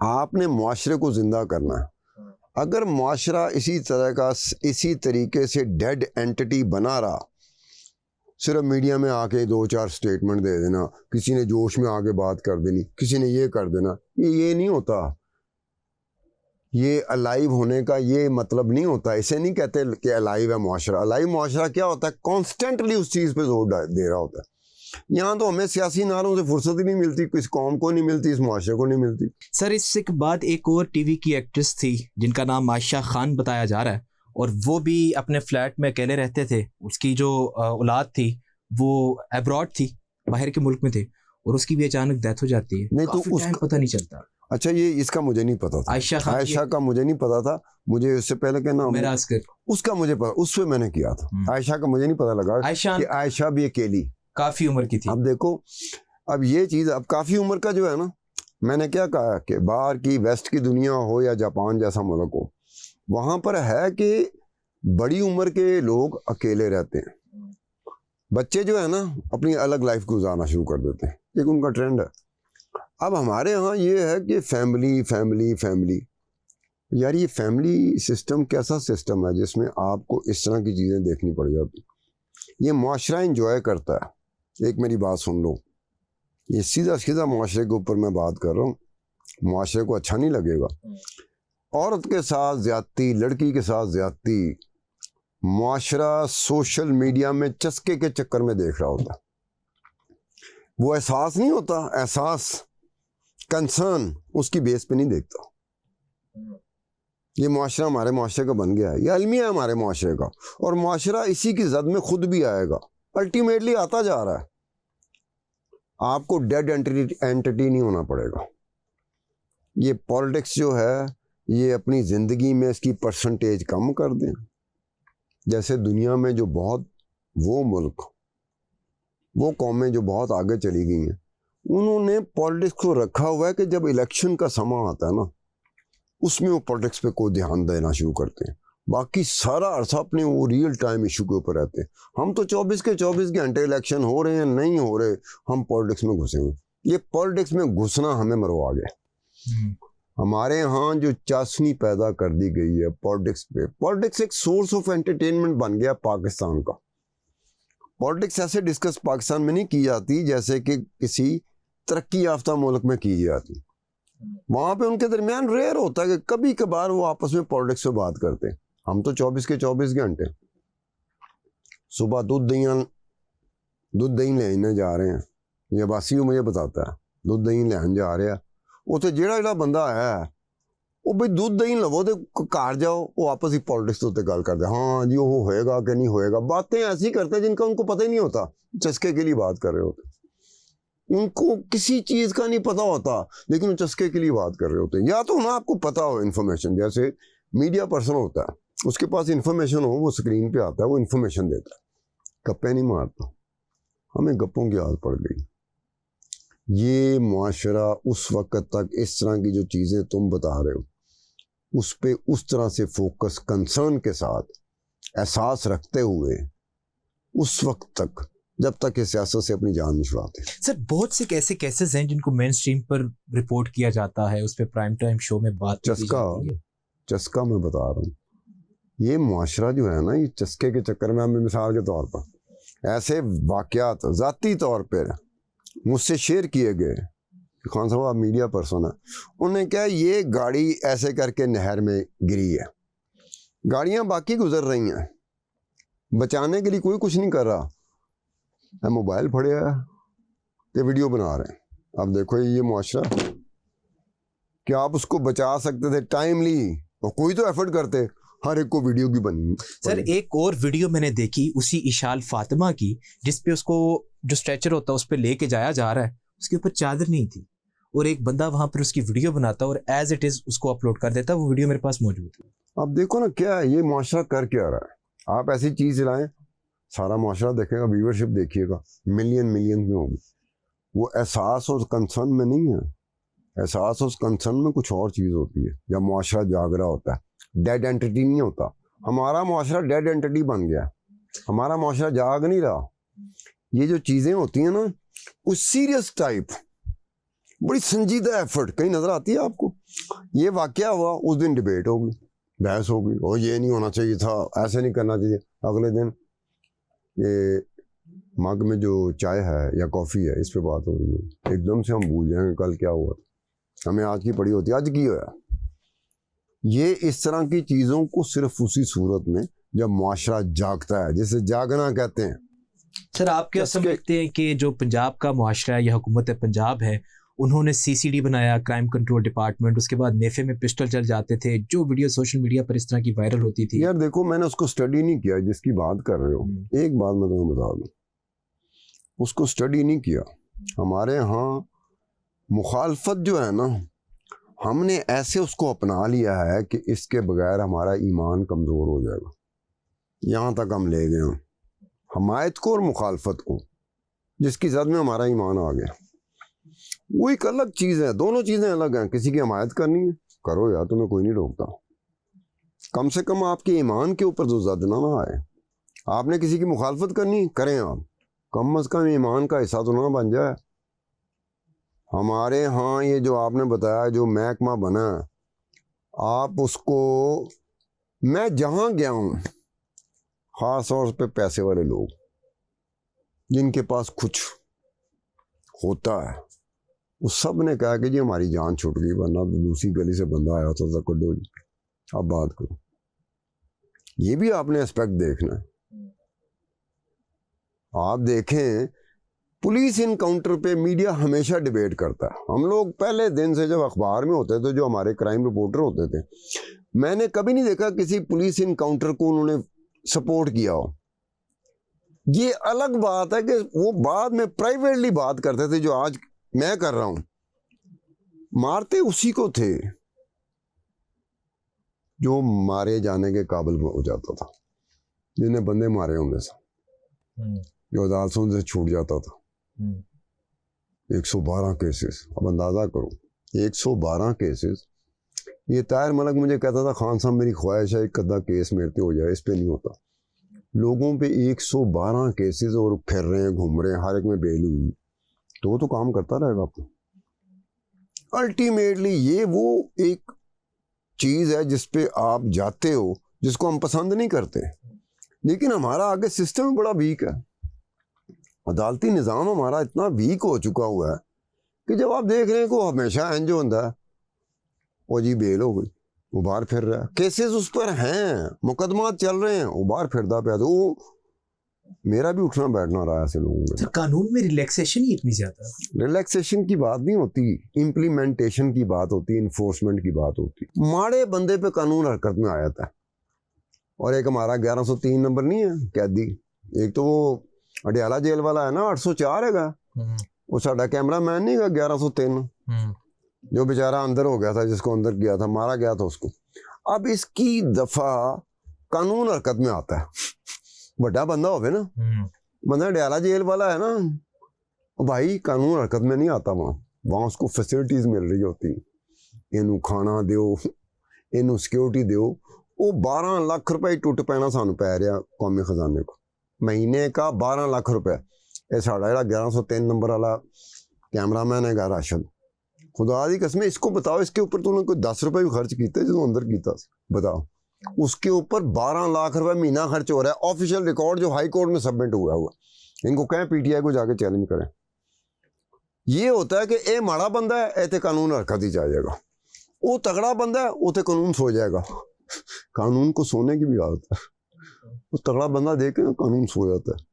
आपने मुआशरे को जिंदा करना है। अगर मुआशरा इसी तरह का, इसी तरीके से डेड एंटिटी बना रहा, सिर्फ मीडिया में आके 2-4 स्टेटमेंट दे देना, किसी ने जोश में आके बात कर देनी, किसी ने ये कर देना, ये नहीं होता। ये अलाइव होने का ये मतलब नहीं होता। इसे नहीं कहते कि अलाइव है मुआशरा। अलाइव मुआशरा क्या होता है? कॉन्स्टेंटली उस चीज़ पे जोर दे रहा होता है। यहाँ तो हमें सियासी नारों से फुर्सत ही नहीं मिलती, किस कौम को नहीं मिलती, इस मुआशरे को नहीं मिलती। सर, इससे बाद एक और टीवी की एक्ट्रेस थी जिनका नाम आयशा खान बताया जा रहा है, और वो भी अपने फ्लैट में अकेले रहते थे। उसकी जो औलाद थी वो अब्रॉड थी, बाहर के मुल्क में थे, और उसकी भी अचानक डेथ हो जाती है। नहीं तो उसका पता नहीं चलता। अच्छा, ये इसका मुझे नहीं पता था। आयशा का मुझे नहीं पता था। मुझे उससे पहले क्या नाम, उसका मुझे पता, उससे मैंने किया था। आयशा का मुझे नहीं पता लगा कि आयशा भी अकेली काफी उम्र की थी। अब देखो, अब ये चीज, अब काफी उम्र का जो है ना, मैंने क्या कहा कि बाहर की वेस्ट की दुनिया हो या जापान जैसा मुल्क हो, वहां पर है कि बड़ी उम्र के लोग अकेले रहते हैं। बच्चे जो है ना अपनी अलग लाइफ गुजारना शुरू कर देते हैं, एक उनका ट्रेंड है। अब हमारे यहाँ ये है कि फैमिली फैमिली फैमिली, यार ये फैमिली सिस्टम कैसा सिस्टम है जिसमें आपको इस तरह की चीज़ें देखनी पड़ जाती। ये मुआशरा इंजॉय करता है। एक मेरी बात सुन लो, ये सीधा सीधा मुआशरे के ऊपर मैं बात कर रहा हूँ, मुआशरे को अच्छा नहीं लगेगा। औरत के साथ ज्यादती, लड़की के साथ ज्यादती, मुआशरा सोशल मीडिया में चस्के के चक्कर में देख रहा होता। वो एहसास नहीं होता, एहसास कंसर्न उसकी बेस पे नहीं देखता। ये मुआशरा हमारे मुआशरे का बन गया है, ये अलमिया है हमारे मुआशरे का, और मुआशरा इसी की जद में खुद भी आएगा, अल्टीमेटली आता जा रहा है। आपको डेड एंटिटी नहीं होना पड़ेगा। ये पॉलिटिक्स जो है ये अपनी ज़िंदगी में इसकी परसेंटेज कम कर दें। जैसे दुनिया में जो बहुत वो मुल्क, वो कौमें जो बहुत आगे चली गई हैं, उन्होंने पॉलिटिक्स को रखा हुआ है कि जब इलेक्शन का समय आता है ना, उसमें वो पॉलिटिक्स पे कोई ध्यान देना शुरू करते हैं। बाकी सारा अरसा अपने वो रियल टाइम इशू के ऊपर रहते हैं। हम तो 24 के 24 घंटे इलेक्शन हो रहे हैं नहीं हो रहे, हम पॉलिटिक्स में घुसे हुए। ये पॉलिटिक्स में घुसना हमें मरवा गया। हमारे यहाँ जो चाशनी पैदा कर दी गई है पॉलिटिक्स पे, पॉलिटिक्स एक सोर्स ऑफ एंटरटेनमेंट बन गया पाकिस्तान का। पॉलिटिक्स ऐसे डिस्कस पाकिस्तान में नहीं की जाती जैसे कि किसी तरक्की याफ्ता मुल्क में की जाती। वहां पे उनके दरमियान रेयर होता है कि कभी कभार वो आपस में पॉलिटिक्स पे बात करते हैं। हम तो 24 के 24 घंटे सुबह दूध दही लेने जा रहे हैं, ये बासी मुझे बताता है, दूध दही लेने जा रहे हैं। उत्थे जेड़ा बंदा है वो भाई दूध दही लवो तो घर जाओ, वो आपस ही पॉलिटिक्स के उत्ते गल करते, हाँ जी वो होएगा कि नहीं होएगा। बातें ऐसी करते हैं जिनका उनको पता ही नहीं होता, चस्के के लिए बात कर रहे होते, उनको किसी चीज का नहीं पता होता, लेकिन वो चस्के के लिए बात कर रहे होते हैं। या तो ना आपको पता हो इन्फॉर्मेशन, जैसे मीडिया पर्सन होता है, उसके पास इन्फॉर्मेशन हो, वो स्क्रीन पे आता है, वो इन्फॉर्मेशन देता है, गप्पे नहीं मारता। हमें गप्पों की आदत पड़ गई। ये मुआशरा उस वक्त तक इस तरह की जो चीज़ें तुम बता रहे हो उस पे उस तरह से फोकस कंसर्न के साथ एहसास रखते हुए उस वक्त तक, जब तक ये सियासत से अपनी जान नहीं छुड़ाते। सर बहुत से कैसे केसेस हैं जिनको मेन स्ट्रीम पर रिपोर्ट किया जाता है, उस पर प्राइम टाइम शो में बात की जाती है। चस्का मैं बता रहा हूँ, ये मुआशरा जो है ना, ये चस्के के चक्कर में, हमें मिसाल के तौर पर ऐसे वाक़यात ज़ाती तौर पर मुझसे शेयर किए गए। खान साहब आप मीडिया पर्सन है, उन्होंने कहा ये गाड़ी ऐसे करके नहर में गिरी है, गाड़ियां बाकी गुजर रही हैं, बचाने के लिए कोई कुछ नहीं कर रहा है, मोबाइल फड़े है ये वीडियो बना रहे हैं। अब देखो ये मुआशरा, क्या आप उसको बचा सकते थे टाइमली, और कोई तो एफर्ट करते, हर एक को वीडियो की बनी। सर एक और वीडियो मैंने देखी उसी इशाल फातिमा की, जिसपे उसको जो स्ट्रेचर होता है उस पर लेके जाया जा रहा है, उसके ऊपर चादर नहीं थी, और एक बंदा वहां पर उसकी वीडियो बनाता और एज इट इज उसको अपलोड कर देता। वो वीडियो मेरे पास मौजूद है। अब देखो ना क्या है ये मुआशरा कर क्या रहा है। आप ऐसी चीज लाएं, सारा मुआशरा देखेगा, व्यूअरशिप देखिएगा, मिलियन में होगी। वो एहसास और कंसर्न में नहीं है, एहसास और कंसर्न में कुछ और चीज होती है। जब मुआशरा जाग रहा होता है, डेड एंटिटी नहीं होता। हमारा मुआशरा डेड एंटिटी बन गया, हमारा मुआशरा जाग नहीं रहा। ये जो चीजें होती हैं ना, उस सीरियस टाइप, बड़ी संजीदा एफर्ट कहीं नजर आती है आपको। ये वाकया हुआ, उस दिन डिबेट होगी, बहस होगी, और ये नहीं होना चाहिए था, ऐसे नहीं करना चाहिए। अगले दिन ये मग में जो चाय है या कॉफी है, इस पे बात हो रही है, एकदम से हम भूल जाएंगे कल क्या हुआ, हमें आज की पड़ी होती है, आज की होया। ये इस तरह की चीजों को सिर्फ उसी सूरत में जब मुआशरा जागता है, जिसे जागना कहते हैं। सर आप क्या समझते हैं कि जो पंजाब का मुआशरा है या हुकूमत पंजाब है, उन्होंने सीसीडी बनाया, क्राइम कंट्रोल डिपार्टमेंट, उसके बाद नेफे में पिस्टल चल जाते थे, जो वीडियो सोशल मीडिया पर इस तरह की वायरल होती थी। यार देखो, मैंने उसको स्टडी नहीं किया जिसकी बात कर रहे हो। एक बात मैं तुम्हें बता दूं, उसको स्टडी नहीं किया। हमारे यहाँ मुखालफत जो है ना, हमने ऐसे उसको अपना लिया है कि इसके बगैर हमारा ईमान कमज़ोर हो जाएगा। यहाँ तक हम ले गए हैं हमायत को और मुखालफत को, जिसकी जद में हमारा ईमान आ गया। वो एक अलग चीज़ है, दोनों चीज़ें अलग हैं। किसी की हमायत करनी है, करो यार, तुम्हें कोई नहीं रोकता। कम से कम आपके ईमान के ऊपर जो जद ना आए। आपने किसी की मुखालफत करनी, करें आप, कम अज कम ईमान का हिस्सा तो ना बन जाए। हमारे यहाँ ये जो आपने बताया जो महकमा बना, आप उसको, मैं जहाँ गया हूँ खास तौर पे पैसे वाले लोग जिनके पास कुछ होता है, उस सब ने कहा कि जी हमारी जान छूट गई, वरना तो दूसरी गली से बंदा आया होता था, कड्डो जी अब बात करो। ये भी आपने एस्पेक्ट देखना है। आप देखें पुलिस इनकाउंटर पे मीडिया हमेशा डिबेट करता है। हम लोग पहले दिन से जब अखबार में होते थे, जो हमारे क्राइम रिपोर्टर होते थे, मैंने कभी नहीं देखा किसी पुलिस इनकाउंटर को उन्होंने सपोर्ट किया हो। ये अलग बात है कि वो बाद में प्राइवेटली बात करते थे, जो आज मैं कर रहा हूं। मारते उसी को थे जो मारे जाने के काबिल हो जाता था, जिन्हें बंदे मारे होंगे से, जो अदालतों से छूट जाता था। 112 केसेस, अब अंदाजा करो 112 केसेस। ये ताहिर मलिक मुझे कहता था, खान साहब मेरी ख्वाहिश है एक अद्धा केस मेरे पे हो जाए, इस पे नहीं होता। लोगों पे 112 केसेस और फिर रहे हैं, घूम रहे हैं, हर एक में बेल हुई, तो वो तो काम करता रहेगा आपको। अल्टीमेटली ये वो एक चीज है जिस पे आप जाते हो, जिसको हम पसंद नहीं करते, लेकिन हमारा आगे सिस्टम बड़ा वीक है। अदालती निज़ाम हमारा इतना वीक हो चुका हुआ है कि जब आप देख रहे हैं को हमेशा एंज होता है, वो जी बेल हो गई, वो बाहर फिर रहा है, केसेस उस पर हैं, मुकदमा चल रहे हैं, वो बाहर फिरदा पे। वो मेरा भी उठना बैठना रहा है ऐसे लोगों सर, कानून में रिलैक्सेशन ही इतनी ज्यादा। रिलैक्सेशन की बात नहीं होती, इम्प्लीमेंटेशन की बात होती, इन्फोर्समेंट की बात होती। माड़े बंदे पे कानून हरकत में आया था। और एक हमारा 1103 नंबर नहीं है कैदी, एक तो वो अडियाला जेल वाला है ना, 804 है, वो साडा कैमरा मैन नहीं है 1103, जो बेचारा अंदर हो गया था, जिसको अंदर किया था, मारा गया था उसको। अब इसकी दफा कानून हरकत में आता है, बड़ा बंदा हो ना, बंदा अडियाला जेल वाला है ना, भाई कानून हरकत में नहीं आता। वहां उसको फैसिलिटीज मिल रही होती, इनू खाना दो, इनू सिक्योरिटी दो। वो 12 लाख रुपए टुट पैना सानू पै रहा कौमी खजाने को, महीने का 12 लाख रुपए। ये साड़ा 1103 नंबर वाला कैमरा मैन है राशद, खुदा दी कसम, इसको बताओ इसके ऊपर तूने कोई 10 रुपए भी खर्च किए जो अंदर किया, बताओ। उसके ऊपर 12 लाख रुपए महीना खर्च हो रहा है। ऑफिशियल रिकॉर्ड जो हाई कोर्ट में सबमिट हुआ हुआ, इनको कहें पीटीआई को जाके चैलेंज करें। ये होता है कि ए माड़ा बंदा है, ऐसे कानून हरकत ही जाएगा, वो तगड़ा बंदा है, उसे कानून सो जाएगा। कानून को सोने की भी आदत है। वो तगड़ा बंदा देख के ना कानून सो जाता है,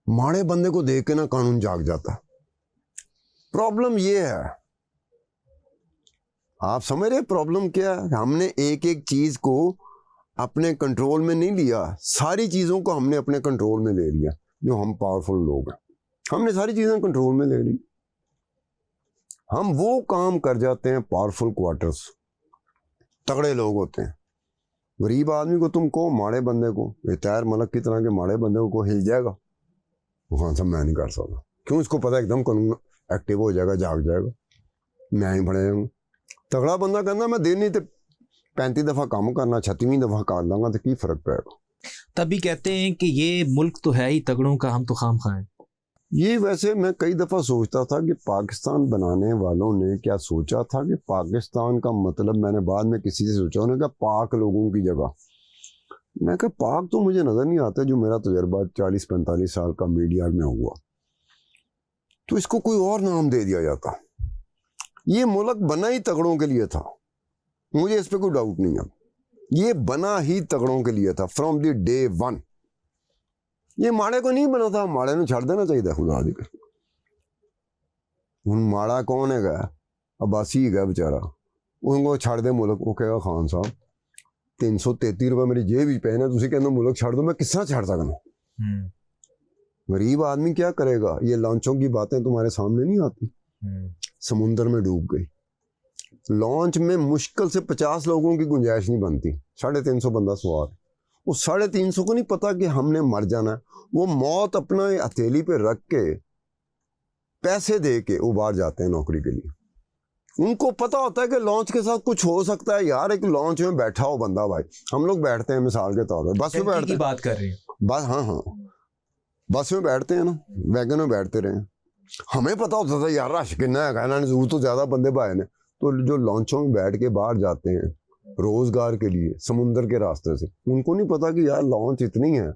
माड़े बंदे को देख के ना कानून जाग जाता है। प्रॉब्लम ये है, आप समझ रहे प्रॉब्लम क्या है? हमने एक एक चीज को अपने कंट्रोल में नहीं लिया, सारी चीजों को हमने अपने कंट्रोल में ले लिया। जो हम पावरफुल लोग हैं, हमने सारी चीजें कंट्रोल में ले ली। हम वो काम कर जाते हैं, पावरफुल क्वार्टर्स, तगड़े लोग होते हैं। गरीब आदमी को तुम कहो, माड़े बंदे को, ताहिर मलिक की तरह के माड़े बंदे को हिल जाएगा, वो कौन सा मैं नहीं कर सकता। क्यों? इसको पता एकदम कानून एक्टिव हो जाएगा, जाग जाएगा, मैं ही बड़े हूँ। तगड़ा बंदा कहना मैं दिन नहीं तो 35 दफा काम करना, 36वीं दफा कर लूंगा, तो की फर्क पड़ेगा। तभी कहते हैं कि ये मुल्क तो है ही तगड़ों का, हम तो खाम खाएं। ये वैसे मैं कई दफा सोचता था कि पाकिस्तान बनाने वालों ने क्या सोचा था कि पाकिस्तान का मतलब, मैंने बाद में किसी से सोचा, उन्होंने कहा पाक लोगों की जगह। मैं कहा पाक तो मुझे नजर नहीं आता, जो मेरा तजर्बा 40-45 साल का मीडिया में हुआ, तो इसको कोई और नाम दे दिया जाता। ये मुल्क बना ही तगड़ों के लिए था, मुझे इस पर कोई डाउट नहीं है। ये बना ही तगड़ों के लिए था फ्रॉम द डे वन। ये माड़े को नहीं बना था, माड़े ने छड़ देना चाहिए खुदा दी। हूँ माड़ा कौन है? अब्बासी है बेचारा, उनको छड़ दे मुल्क, वो कहेगा खान साहब 333 रुपए मेरी जेब ही पे ने, तुम कहते मुल्क छड़ दो, मैं किस तरह छड़ सकना? गरीब आदमी क्या करेगा? ये लॉन्चों की बातें तुम्हारे सामने नहीं आती। समुंदर में डूब गई लॉन्च में, मुश्किल से 50 लोगों की गुंजाइश नहीं बनती, 350 बंदा सवार। वो 350 को नहीं पता कि हमने मर जाना है। वो मौत अपना हथेली पे रख के पैसे दे के वो बाहर जाते हैं नौकरी के लिए। उनको पता होता है कि लॉन्च के साथ कुछ हो सकता है। यार एक लॉन्च में बैठा हो बंदा, भाई हम लोग बैठते हैं मिसाल के तौर पर, बस में बैठते की बात कर रहे हैं, बस, हाँ, बस में बैठते हैं ना, वैगन में बैठते रहे, हमें पता होता था यार रश कितना है, इन्होंने जरूर तो ज्यादा बंदे भाए ने, तो जो लॉन्चों में बैठ के बाहर जाते हैं रोजगार के लिए समुंदर के रास्ते से, उनको नहीं पता कि यार लॉन्च इतनी है,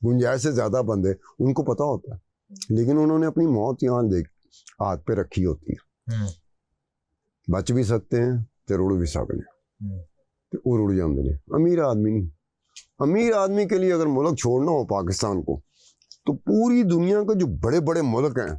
गुंजाइश से ज्यादा बंदे, उनको पता होता है, लेकिन उन्होंने अपनी मौत यहाँ देख हाथ पे रखी होती है। बच भी सकते हैं ते रुड़ भी सकते हैं, और उड़ जाते हैं। अमीर आदमी नहीं, अमीर आदमी के लिए अगर मुल्क छोड़ना हो पाकिस्तान को, तो पूरी दुनिया के जो बड़े बड़े मुल्क हैं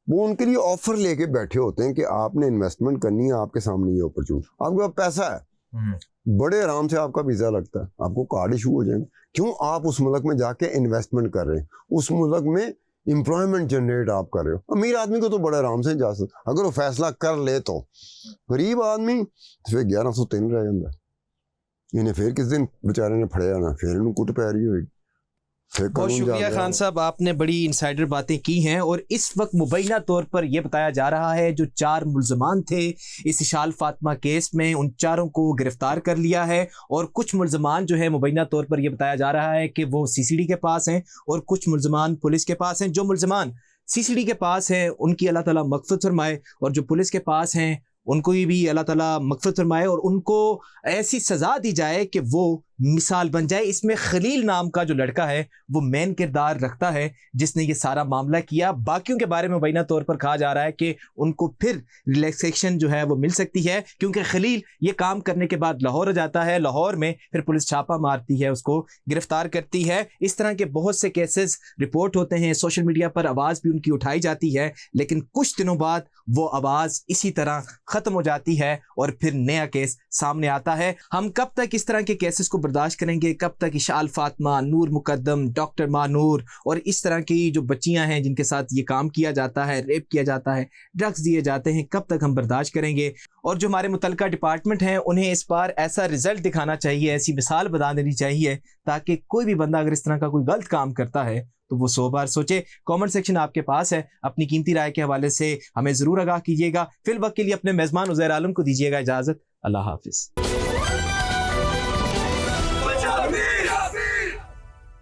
वो उनके लिए ऑफर लेके बैठे होते हैं कि आपने इन्वेस्टमेंट करनी है, आपके सामने ये अपॉर्चुनिटी, आपके पास पैसा है, बड़े आराम से आपका वीजा लगता है, आपको कार्ड इशू हो जाएंगे। क्यों आप उस मुल्क में जाके इन्वेस्टमेंट कर रहे हैं, उस मुल्क में एम्प्लॉयमेंट जनरेट आप कर रहे हो। अमीर आदमी को तो बड़े आराम से जा सकते, अगर वो फैसला कर ले तो। गरीब आदमी तो फिर 1103 रह जाता, इन्हें फिर किस दिन बेचारे ने फड़े जाना, फिर इन्हें कुट पै रही होगी। बहुत शुक्रिया खान साहब, आपने बड़ी इंसाइडर बातें की हैं। और इस वक्त मुबैना तौर पर यह बताया जा रहा है जो 4 मुल्ज़मान थे इस इशाल फातिमा केस में, उन चारों को गिरफ्तार कर लिया है। और कुछ मुल्ज़मान जो है मुबैना तौर पर यह बताया जा रहा है कि वो सीसीडी के पास हैं और कुछ मुल्ज़मान पुलिस के पास हैं। जो मुल्ज़मान सीसीडी के पास हैं उनकी अल्लाह ताला मग़फ़िरत फरमाए, और जो पुलिस के पास हैं उनको भी अल्लाह ताला मग़फ़िरत फरमाए और उनको ऐसी सज़ा दी जाए कि वो मिसाल बन जाए। इसमें खलील नाम का जो लड़का है वो मेन किरदार रखता है जिसने ये सारा मामला किया। बाकियों के बारे में मुबैना तौर पर कहा जा रहा है कि उनको फिर रिलैक्सेशन जो है वो मिल सकती है, क्योंकि खलील ये काम करने के बाद लाहौर जाता है, लाहौर में फिर पुलिस छापा मारती है, उसको गिरफ्तार करती है। इस तरह के बहुत से केसेस रिपोर्ट होते हैं, सोशल मीडिया पर आवाज़ भी उनकी उठाई जाती है, लेकिन कुछ दिनों बाद वो आवाज़ इसी तरह ख़त्म हो जाती है और फिर नया केस सामने आता है। हम कब तक इस तरह के केसेस को बर्दाश्त करेंगे? कब तक इशाल फातिमा, नूर मुकद्दम, डॉक्टर मानूर और इस तरह की जो बच्चियां हैं जिनके साथ ये काम किया जाता है, रेप किया जाता है, ड्रग्स दिए जाते हैं, कब तक हम बर्दाश्त करेंगे? और जो हमारे मुतल्लिका डिपार्टमेंट हैं उन्हें इस बार ऐसा रिजल्ट दिखाना चाहिए, ऐसी मिसाल बता देनी चाहिए ताकि कोई भी बंदा अगर इस तरह का कोई गलत काम करता है तो वो 100 बार सोचे। कमेंट सेक्शन आपके पास है, अपनी कीमती राय के हवाले से हमें ज़रूर आगाह कीजिएगा। फिल वक्त के लिए अपने मेज़बान उज़ैर आलम को दीजिएगा इजाज़त। अल्लाह हाफिज़।